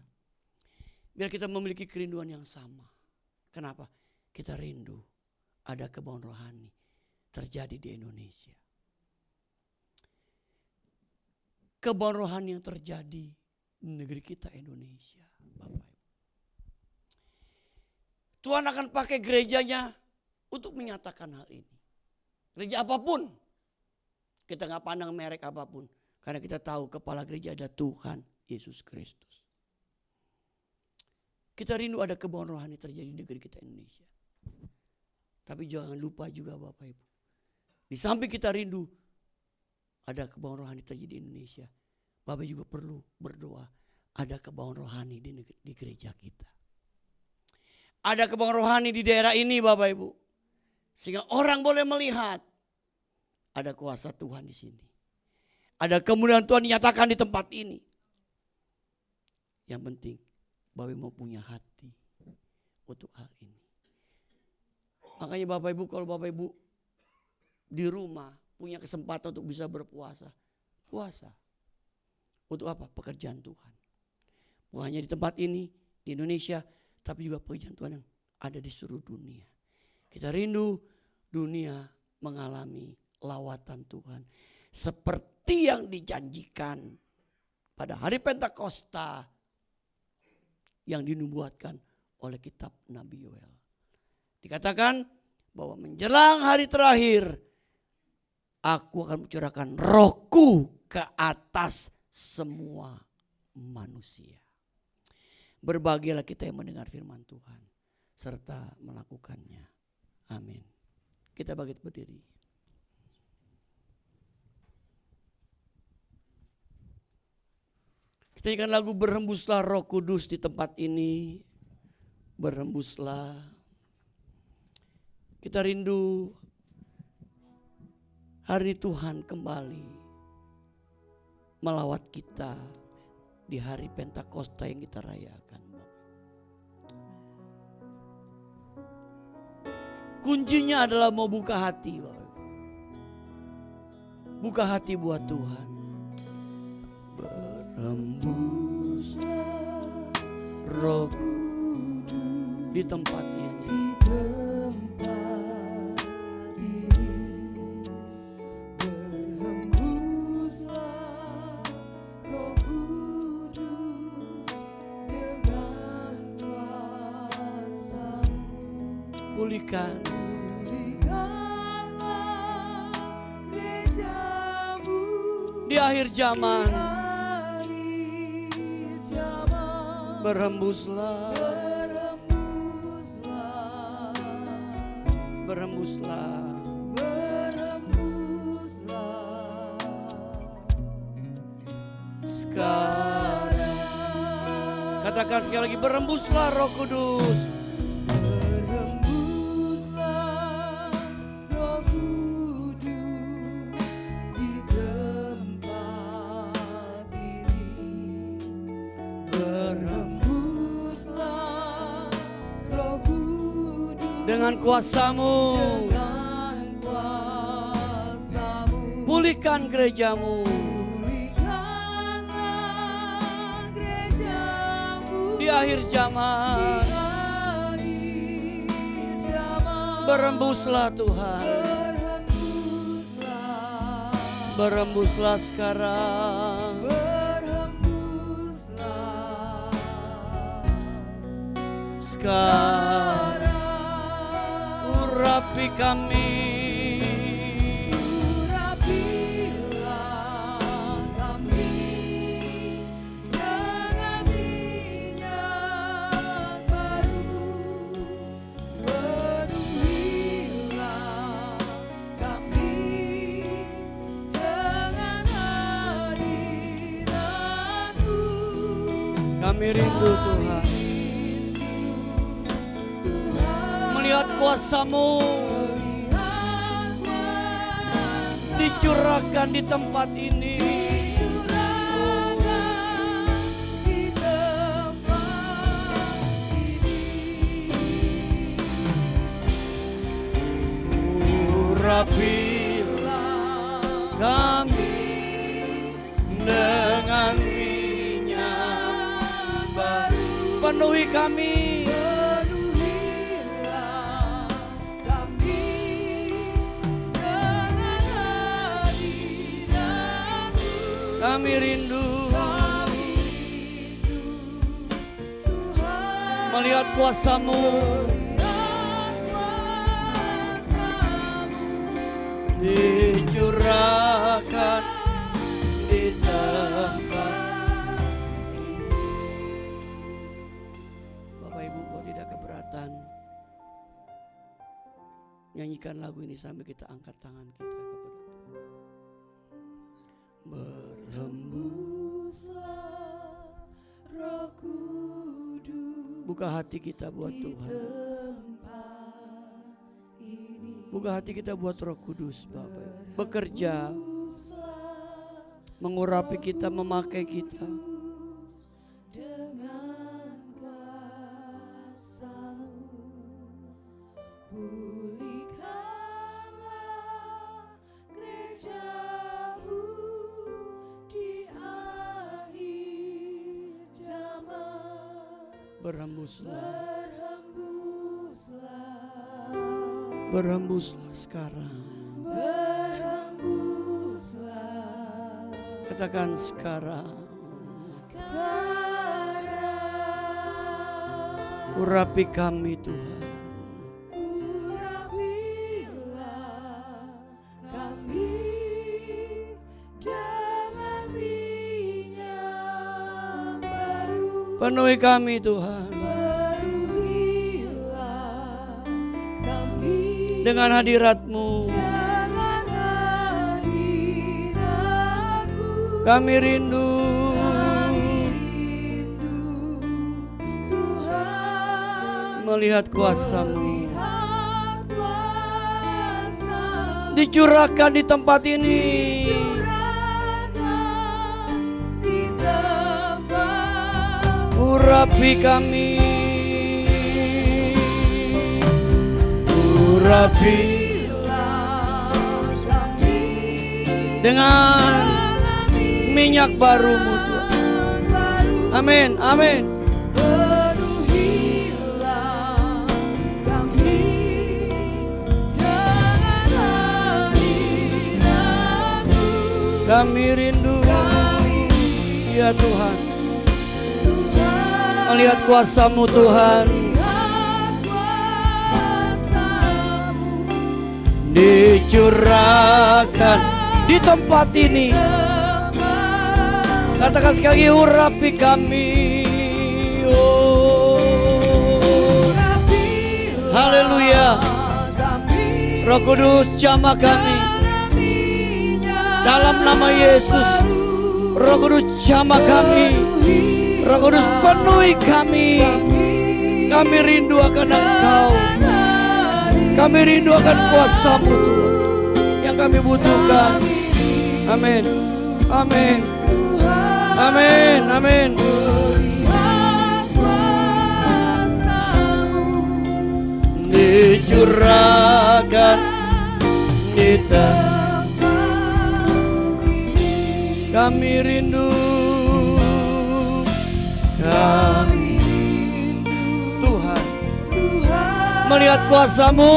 Biar kita memiliki kerinduan yang sama. Kenapa? Kita rindu ada kebangunan rohani terjadi di Indonesia. Kebangunan rohani yang terjadi di negeri kita Indonesia, Bapak Ibu. Tuhan akan pakai gerejanya untuk menyatakan hal ini. Gereja apapun, kita nggak pandang merek apapun, karena kita tahu kepala gereja ada Tuhan Yesus Kristus. Kita rindu ada kebangunan rohani terjadi di negeri kita Indonesia. Tapi jangan lupa juga Bapak Ibu. Di samping kita rindu ada kebangunan rohani terjadi di Indonesia. Bapak juga perlu berdoa ada kebangunan rohani di gereja kita. Ada kebangunan rohani di daerah ini Bapak Ibu. Sehingga orang boleh melihat ada kuasa Tuhan di sini. Ada kemuliaan Tuhan dinyatakan di tempat ini. Yang penting Bapak Ibu mau punya hati untuk hal ini. Makanya Bapak Ibu, kalau Bapak Ibu di rumah punya kesempatan untuk bisa berpuasa. Puasa. Untuk apa? Pekerjaan Tuhan. Bukan hanya di tempat ini, di Indonesia, tapi juga pekerjaan Tuhan yang ada di seluruh dunia. Kita rindu dunia mengalami lawatan Tuhan. Seperti yang dijanjikan pada hari Pentakosta yang dinubuatkan oleh kitab Nabi Yoel. Dikatakan bahwa menjelang hari terakhir aku akan mencurahkan rohku ke atas semua manusia. Berbahagialah kita yang mendengar firman Tuhan serta melakukannya. Amin. Kita bangkit berdiri. Kita nyanyikan lagu Berhembuslah Roh Kudus di tempat ini. Berhembuslah. Kita rindu hari Tuhan kembali melawat kita di hari Pentakosta yang kita rayakan. Kuncinya adalah mau buka hati, Bapak. Buka hati buat Tuhan. Berhembuslah Roh di tempat ini. Pulihkan di akhir zaman. Berhembuslah berhembuslah. Berhembuslah Sekarang. Katakan sekali lagi, berhembuslah Roh Kudus. Berhembuslah Roh Kudus di tempat ini. Berhembuslah Roh Kudus Dengan kuasa-Mu, dengan kuasa-Mu. pulihkan gerejamu. Pulihkanlah gereja-Mu Di akhir zaman, di akhir zaman. berhembuslah Tuhan. Berhembuslah, Berhembuslah sekarang. berhembuslah Sekarang urapi kami. Urapilah kami dengan minyak baru. Penuhilah kami dengan hadirat-Mu. Kami rindu Tuhan melihat kuasa-Mu Lihat kuasa dicurahkan di tempat ini. dicurahkan di tempat ini. Urapilah kami dengan minyak baru. Penuhi kami. Penuhilah kami dengan hadirat-Mu. Kami rindu Kami rindu Tuhan melihat kuasa-Mu melihat kuasa-Mu dicurahkan di tempat. Bapak Ibu, kalau tidak keberatan, nyanyikan lagu ini sambil kita angkat tangan kita kepada Tuhan. Berhembuslah Roh Kudus Buka hati kita buat di Tuhan. tempat ini. Buka hati kita buat Roh Kudus, Bapak Ibu. Bekerja, Berhembuslah mengurapi kita, memakai kita. dengan kuasa-Mu. Pulihkanlah gereja-Mu di akhir zaman. Berhembuslah, Berhembuslah, berhembuslah sekarang. berhembuslah Katakan sekarang. sekarang. Urapi kami Tuhan. Urapilah kami dengan minyak baru. Penuhi kami Tuhan Penuhilah kami dengan hadirat-Mu. dengan hadirat-Mu. Kami rindu Kami rindu Tuhan melihat kuasa-Mu melihat kuasa-Mu dicurahkan di tempat ini. dicurahkan di tempat. Urapi kami, urapilah kami dengan minyak baru-Mu Tuhan. Amin, amin. Penuhilah kami dengan hadirat-Mu. Kami rindu, ya Tuhan, melihat kuasa-Mu Tuhan Lihat kuasa-Mu dicurahkan di tempat ini. Katakan sekali lagi, urapi kami. Oh, Urapilah haleluya. kami Roh Kudus jamah kami dalam nama Yesus. Roh Kudus jamah kami. Roh Kudus penuhi kami. Kami rindu akan Engkau. Kami rindu akan kuasa-Mu Tuhan yang kami butuhkan. Amin. Amin. Amin. Amin. Dicurahkan di tempat ini. Kami rindu. Kami Tuhan melihat kuasa-Mu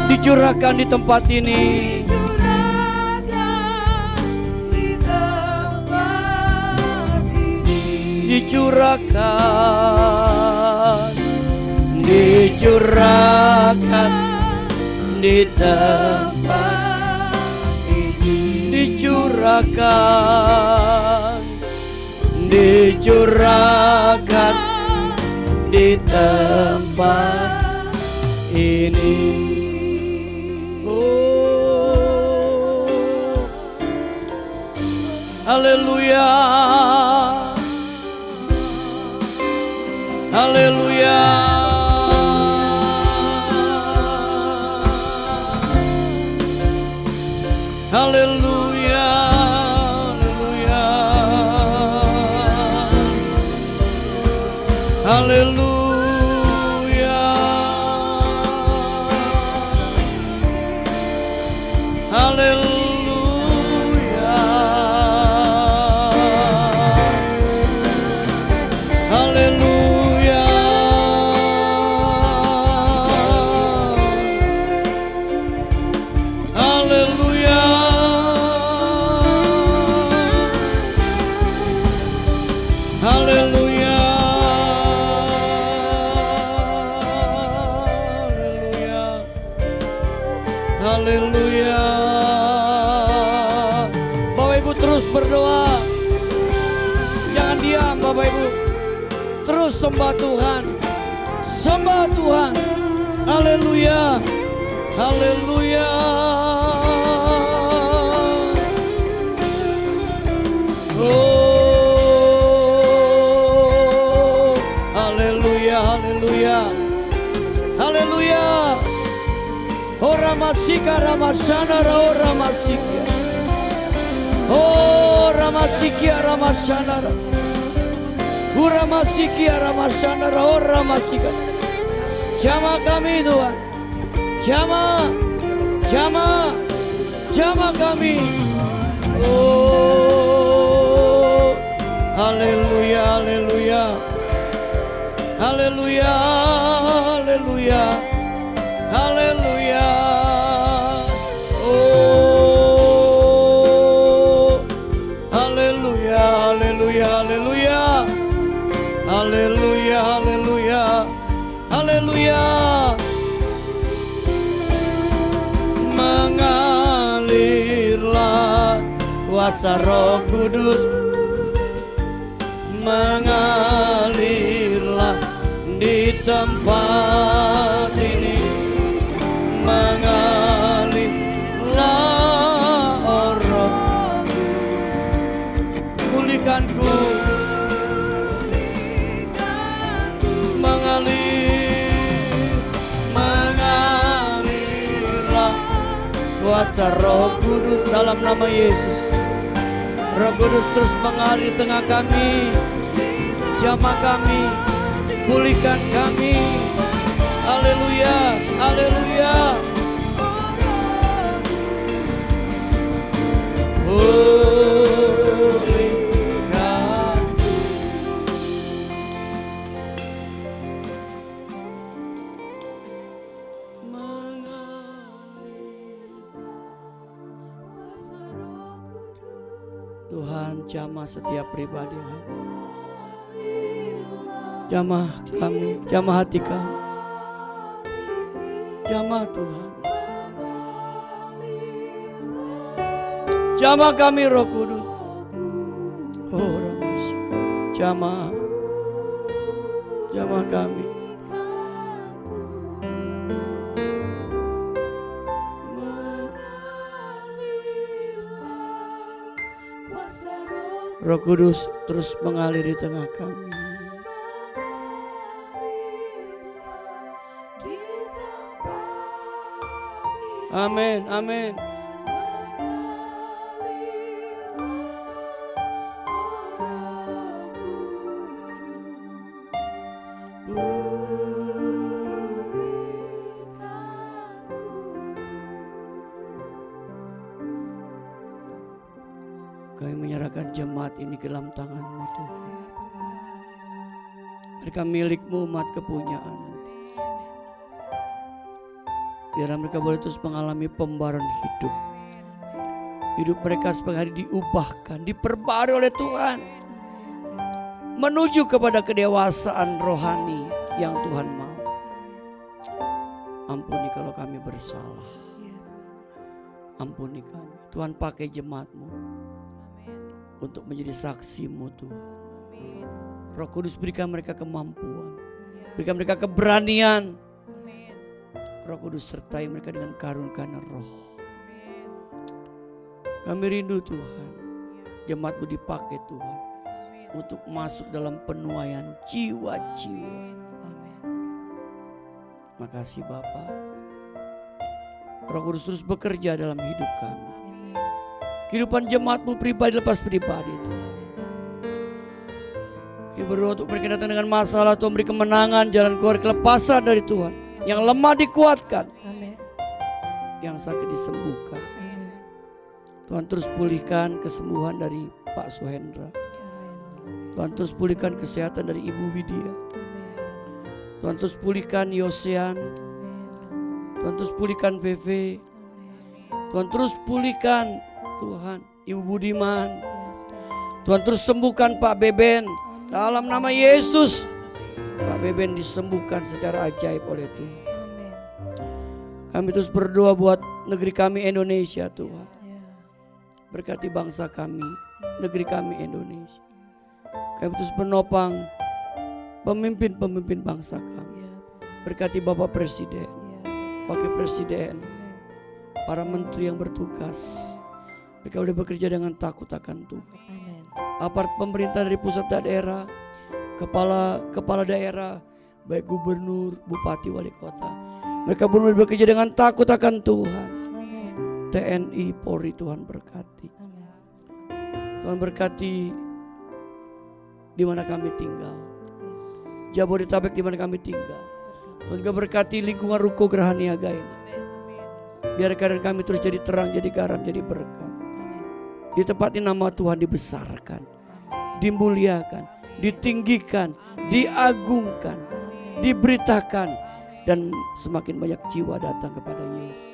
dicurahkan di tempat ini. Dicurahkan, dicurahkan di tempat ini. Dicurahkan, dicurahkan di tempat ini. Oh, haleluya. Haleluya. Haleluya. Haleluya. Haleluya. Haleluya. Haleluya. Haleluya. Haleluya. Haleluya. Bapak Ibu terus berdoa. Jangan diam Bapak Ibu. Terus sembah Tuhan. Sembah Tuhan. Haleluya. Haleluya. Oh, haleluya, haleluya. Haleluya. Oh Ramasika Ramasanara, oh Ramasikia. Oh Ramasikia Ramasanara. Ramasikia Ramasanara, oh Ramasika. Jamah kami Tuhan. Jamah, jamah, jamah kami. Oh, haleluya, haleluya. Haleluya, haleluya. Haleluya. Oh, haleluya, haleluya, haleluya. Haleluya, haleluya. Haleluya. Mengalirlah kuasa Roh Kudus. Mengalirlah di tempat ini. Mengalirlah oh Roh, pulihkanku. Mengalirlah kuasa Roh Kudus dalam nama Yesus. Roh Kudus terus mengalir di tengah kami. Jamah kami, pulihkan kami. Haleluya, haleluya. Pulihkan. Tuhan jamah setiap pribadi. Jamah kami, jamah hati kami. Jamah Tuhan. Jamah kami Roh Kudus. Oh Ramasika. Jamah. Jamah kami. Roh Kudus terus mengalir di tengah kami. Amin, amin. Kami menyerahkan jemaat ini ke dalam tangan-Mu Tuhan. Mereka milik-Mu, umat kepunyaan-Mu. Biar mereka boleh terus mengalami pembaruan hidup. Hidup mereka sebagai hari diubahkan, diperbarui oleh Tuhan. Menuju kepada kedewasaan rohani yang Tuhan mau. Ampuni kalau kami bersalah. Ampuni kami. Tuhan pakai jemaat-Mu untuk menjadi saksi-Mu Tuhan. Roh Kudus berikan mereka kemampuan. Berikan mereka keberanian. Roh Kudus sertai mereka dengan karunia roh. Kami rindu Tuhan, jemaat-Mu dipakai Tuhan untuk masuk dalam penuaian jiwa-jiwa. Makasih Bapa. Roh Kudus terus bekerja dalam hidup kami. Kehidupan jemaat-Mu pribadi lepas pribadi Tuhan. Kami berdoa untuk mereka datang dengan masalah, Tuhan beri kemenangan, jalan keluar, kelepasan dari Tuhan. Yang lemah dikuatkan. Amin. Yang sakit disembuhkan. Amin. Tuhan terus pulihkan kesembuhan dari Pak Suhendra. Amin. Tuhan terus pulihkan kesehatan dari Ibu Widya. Amin. Tuhan terus pulihkan Yosean. Tuhan terus pulihkan VV. Tuhan terus pulihkan Tuhan Ibu Budiman. Tuhan terus sembuhkan Pak Beben. Dalam nama Yesus, Pak Beben disembuhkan secara ajaib oleh Tuhan. Amin. Kami terus berdoa buat negeri kami Indonesia Tuhan. Ya. Berkati bangsa kami, negeri kami Indonesia. Kami terus menopang pemimpin-pemimpin bangsa kami. Ya. Berkati Bapak Presiden, Ya. Wakil Presiden, Amin. para menteri yang bertugas. Mereka sudah bekerja dengan takut akan Tuhan. Amin. Aparat pemerintah dari pusat dan daerah, kepala daerah, baik gubernur, bupati, wali kota. Mereka benar bekerja dengan takut akan Tuhan. Amin. TNI, Polri, Tuhan berkati. Amin. Tuhan berkati di mana kami tinggal. Yes. Jabodetabek di mana kami tinggal. Tuhan juga berkati lingkungan Ruko Geraha Niaga ini. Biar keadaan kami terus jadi terang, jadi garam, jadi berkat. Di tempat ini nama Tuhan dibesarkan, dimuliakan, ditinggikan, diagungkan, diberitakan, dan semakin banyak jiwa datang kepada Yesus.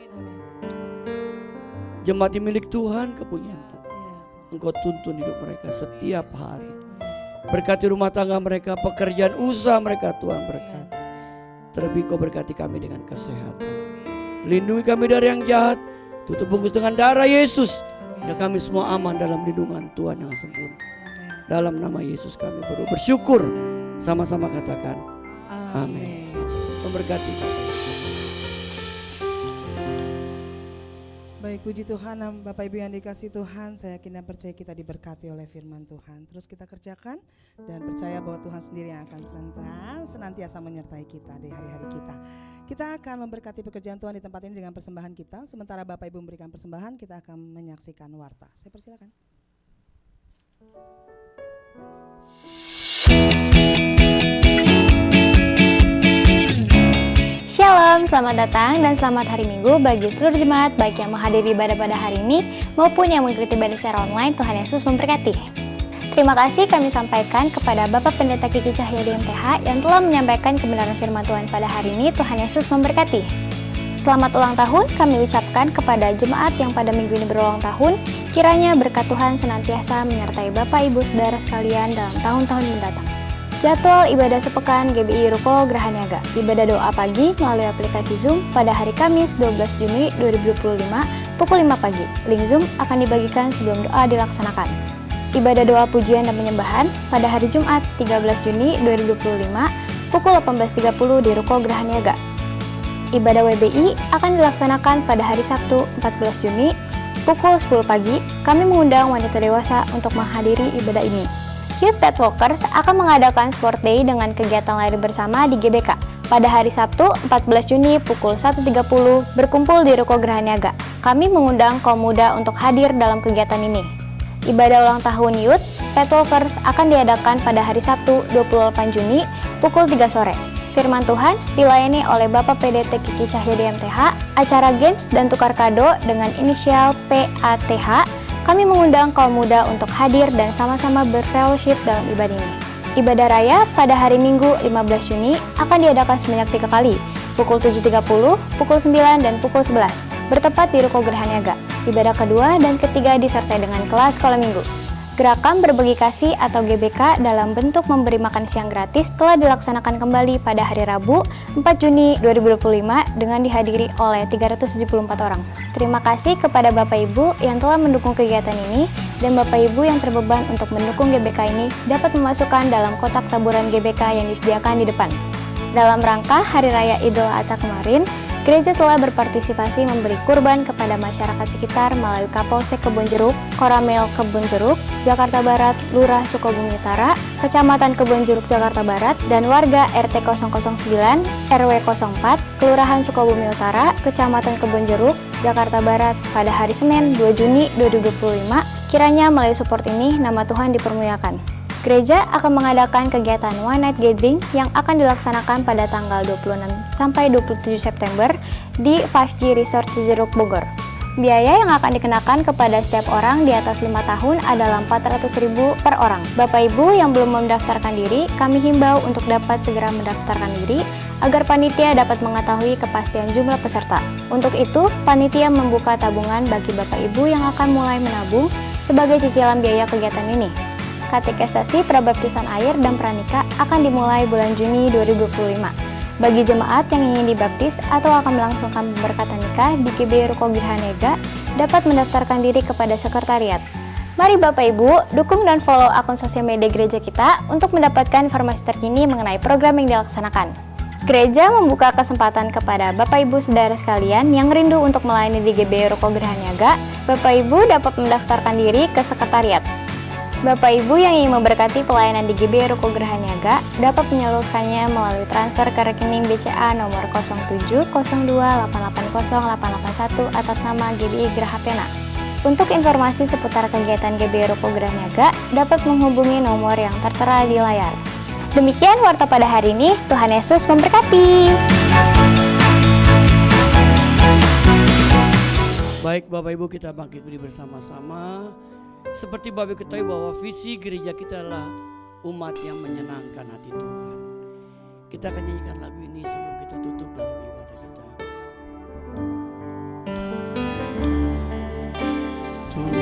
Jemaat ini milik Tuhan, kepunyaan Tuhan. Engkau tuntun hidup mereka setiap hari. Berkati rumah tangga mereka, pekerjaan usaha mereka, Tuhan berkati. Terlebih Kau berkati kami dengan kesehatan. Lindungi kami dari yang jahat. Tutup bungkus dengan darah Yesus. Ya kami semua aman dalam lindungan Tuhan yang sempurna. Dalam nama Yesus kami bersyukur. Sama-sama katakan amin. Memberkati. Baik, puji Tuhan Bapak Ibu yang dikasih Tuhan. Saya yakin dan percaya kita diberkati oleh firman Tuhan. Terus kita kerjakan dan percaya bahwa Tuhan sendiri yang akan senantiasa menyertai kita di hari-hari kita. Kita akan memberkati pekerjaan Tuhan di tempat ini dengan persembahan kita. Sementara Bapak Ibu memberikan persembahan, kita akan menyaksikan warta. Saya persilakan. Shalom, selamat datang dan selamat hari Minggu bagi seluruh jemaat baik yang menghadiri ibadah pada hari ini maupun yang mengikuti ibadah secara online. Tuhan Yesus memberkati. Terima kasih kami sampaikan kepada Bapak Pendeta Kiki Cahya DMTH yang telah menyampaikan kebenaran firman Tuhan pada hari ini. Tuhan Yesus memberkati. Selamat ulang tahun kami ucapkan kepada jemaat yang pada minggu ini berulang tahun. Kiranya berkat Tuhan senantiasa menyertai Bapak Ibu Saudara sekalian dalam tahun-tahun mendatang. Jadwal ibadah sepekan GBI Ruko Geraha Niaga. Ibadah doa pagi melalui aplikasi Zoom pada hari Kamis 12 Juni 2025 pukul 5 pagi. Link Zoom akan dibagikan sebelum doa dilaksanakan. Ibadah doa pujian dan penyembahan pada hari Jumat 13 Juni 2025 pukul 18.30 di Ruko Geraha Niaga. Ibadah WBI akan dilaksanakan pada hari Sabtu 14 Juni Pukul 10 pagi, kami mengundang wanita dewasa untuk menghadiri ibadah ini. Youth Pet Walkers akan mengadakan Sport Day dengan kegiatan lari bersama di GBK. Pada hari Sabtu, 14 Juni pukul 1.30 berkumpul di Ruko Gerahaniaga. Kami mengundang kaum muda untuk hadir dalam kegiatan ini. Ibadah ulang tahun Youth Pet Walkers akan diadakan pada hari Sabtu, 28 Juni pukul 3 sore. Firman Tuhan dilayani oleh Bapak PDT Kiki Cahyadi MTH, acara games dan tukar kado dengan inisial PATH. Kami mengundang kaum muda untuk hadir dan sama-sama berfellowship dalam ibadah ini. Ibadah raya pada hari Minggu 15 Juni akan diadakan sebanyak 3 kali, pukul 7.30, pukul 9, dan pukul 11, bertepat di Ruko Gerahaniaga. Ibadah kedua dan ketiga disertai dengan kelas sekolah minggu. Gerakan berbagi kasih atau GBK dalam bentuk memberi makan siang gratis telah dilaksanakan kembali pada hari Rabu 4 Juni 2025 dengan dihadiri oleh 374 orang. Terima kasih kepada Bapak Ibu yang telah mendukung kegiatan ini dan Bapak Ibu yang terbeban untuk mendukung GBK ini dapat memasukkan dalam kotak taburan GBK yang disediakan di depan. Dalam rangka Hari Raya Idul Adha kemarin, gereja telah berpartisipasi memberi kurban kepada masyarakat sekitar melalui Kapolsek Kebon Jeruk, Koramil Kebon Jeruk, Jakarta Barat, Lurah Sukabumi Utara, Kecamatan Kebon Jeruk Jakarta Barat, dan warga RT 009, RW 04, Kelurahan Sukabumi Utara, Kecamatan Kebon Jeruk, Jakarta Barat pada hari Senin 2 Juni 2025. Kiranya melalui support ini nama Tuhan dipermuliakan. Gereja akan mengadakan kegiatan One Night Gathering yang akan dilaksanakan pada tanggal 26 sampai 27 September di 5G Resort Cijeruk Bogor. Biaya yang akan dikenakan kepada setiap orang di atas 5 tahun adalah 400.000 per orang. Bapak Ibu yang belum mendaftarkan diri, kami himbau untuk dapat segera mendaftarkan diri agar panitia dapat mengetahui kepastian jumlah peserta. Untuk itu, panitia membuka tabungan bagi Bapak Ibu yang akan mulai menabung sebagai cicilan biaya kegiatan ini. Katekisasi prabaptisan air dan pranikah akan dimulai bulan Juni 2025. Bagi jemaat yang ingin dibaptis atau akan melangsungkan pemberkatan nikah di GBI Ruko Gerahaniaga dapat mendaftarkan diri kepada sekretariat. Mari Bapak Ibu, dukung dan follow akun sosial media gereja kita untuk mendapatkan informasi terkini mengenai program yang dilaksanakan. Gereja membuka kesempatan kepada Bapak Ibu saudara sekalian yang rindu untuk melayani di GBI Ruko Gerahaniaga. Bapak Ibu dapat mendaftarkan diri ke sekretariat. Bapak Ibu yang ingin memberkati pelayanan di GBI Ruko Gerahaniaga dapat menyalurkannya melalui transfer ke rekening BCA nomor 0702880881 atas nama GBI Gerahapena. Untuk informasi seputar kegiatan GBI Ruko Gerahaniaga dapat menghubungi nomor yang tertera di layar. Demikian warta pada hari ini, Tuhan Yesus memberkati. Baik Bapak Ibu, kita bangkit berdiri bersama-sama. Seperti Bapak ketahui bahwa visi gereja kita adalah umat yang menyenangkan hati Tuhan. Kita akan nyanyikan lagu ini sebelum kita tutup dalam ibadah kita. Tuhan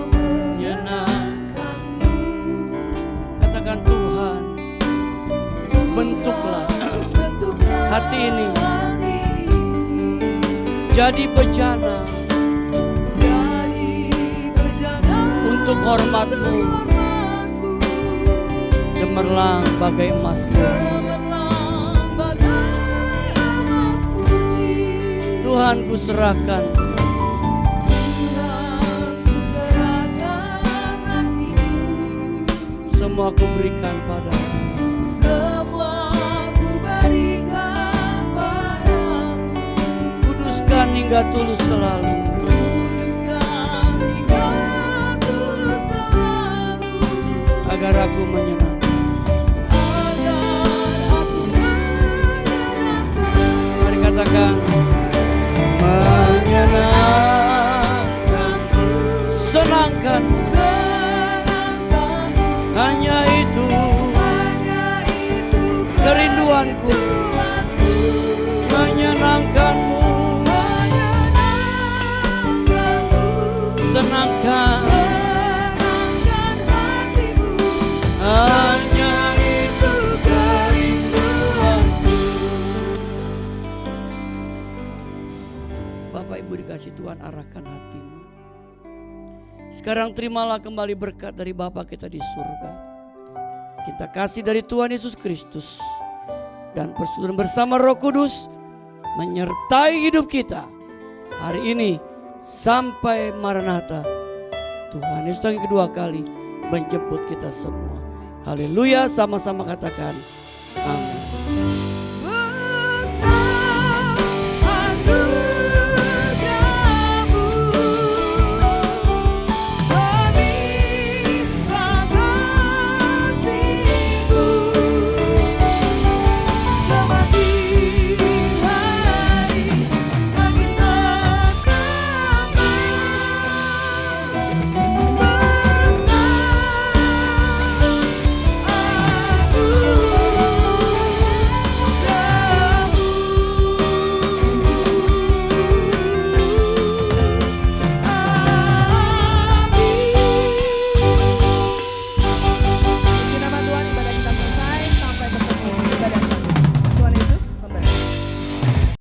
menyenangkanmu. Katakan Tuhan, bentuklah hati ini jadi bejana untuk hormat-Mu, cemerlang bagai emas murni. Tuhan ku serahkan semua ku berikan padamu. Kuduskan hingga tulus selalu. Agar aku menyenangkan. Mari katakan menyenangkan, senangkan, hanya itu kerinduanku, menyenangkanmu, senangkan. Hanya itu kerinduanku. Bapak Ibu dikasih Tuhan, arahkan hatimu. Sekarang terimalah kembali berkat dari Bapa kita di surga, cinta kasih dari Tuhan Yesus Kristus, dan persekutuan bersama Roh Kudus menyertai hidup kita hari ini sampai Maranatha. Tuhan Yesus lagi kedua kali menjemput kita semua. Haleluya, sama-sama katakan amin.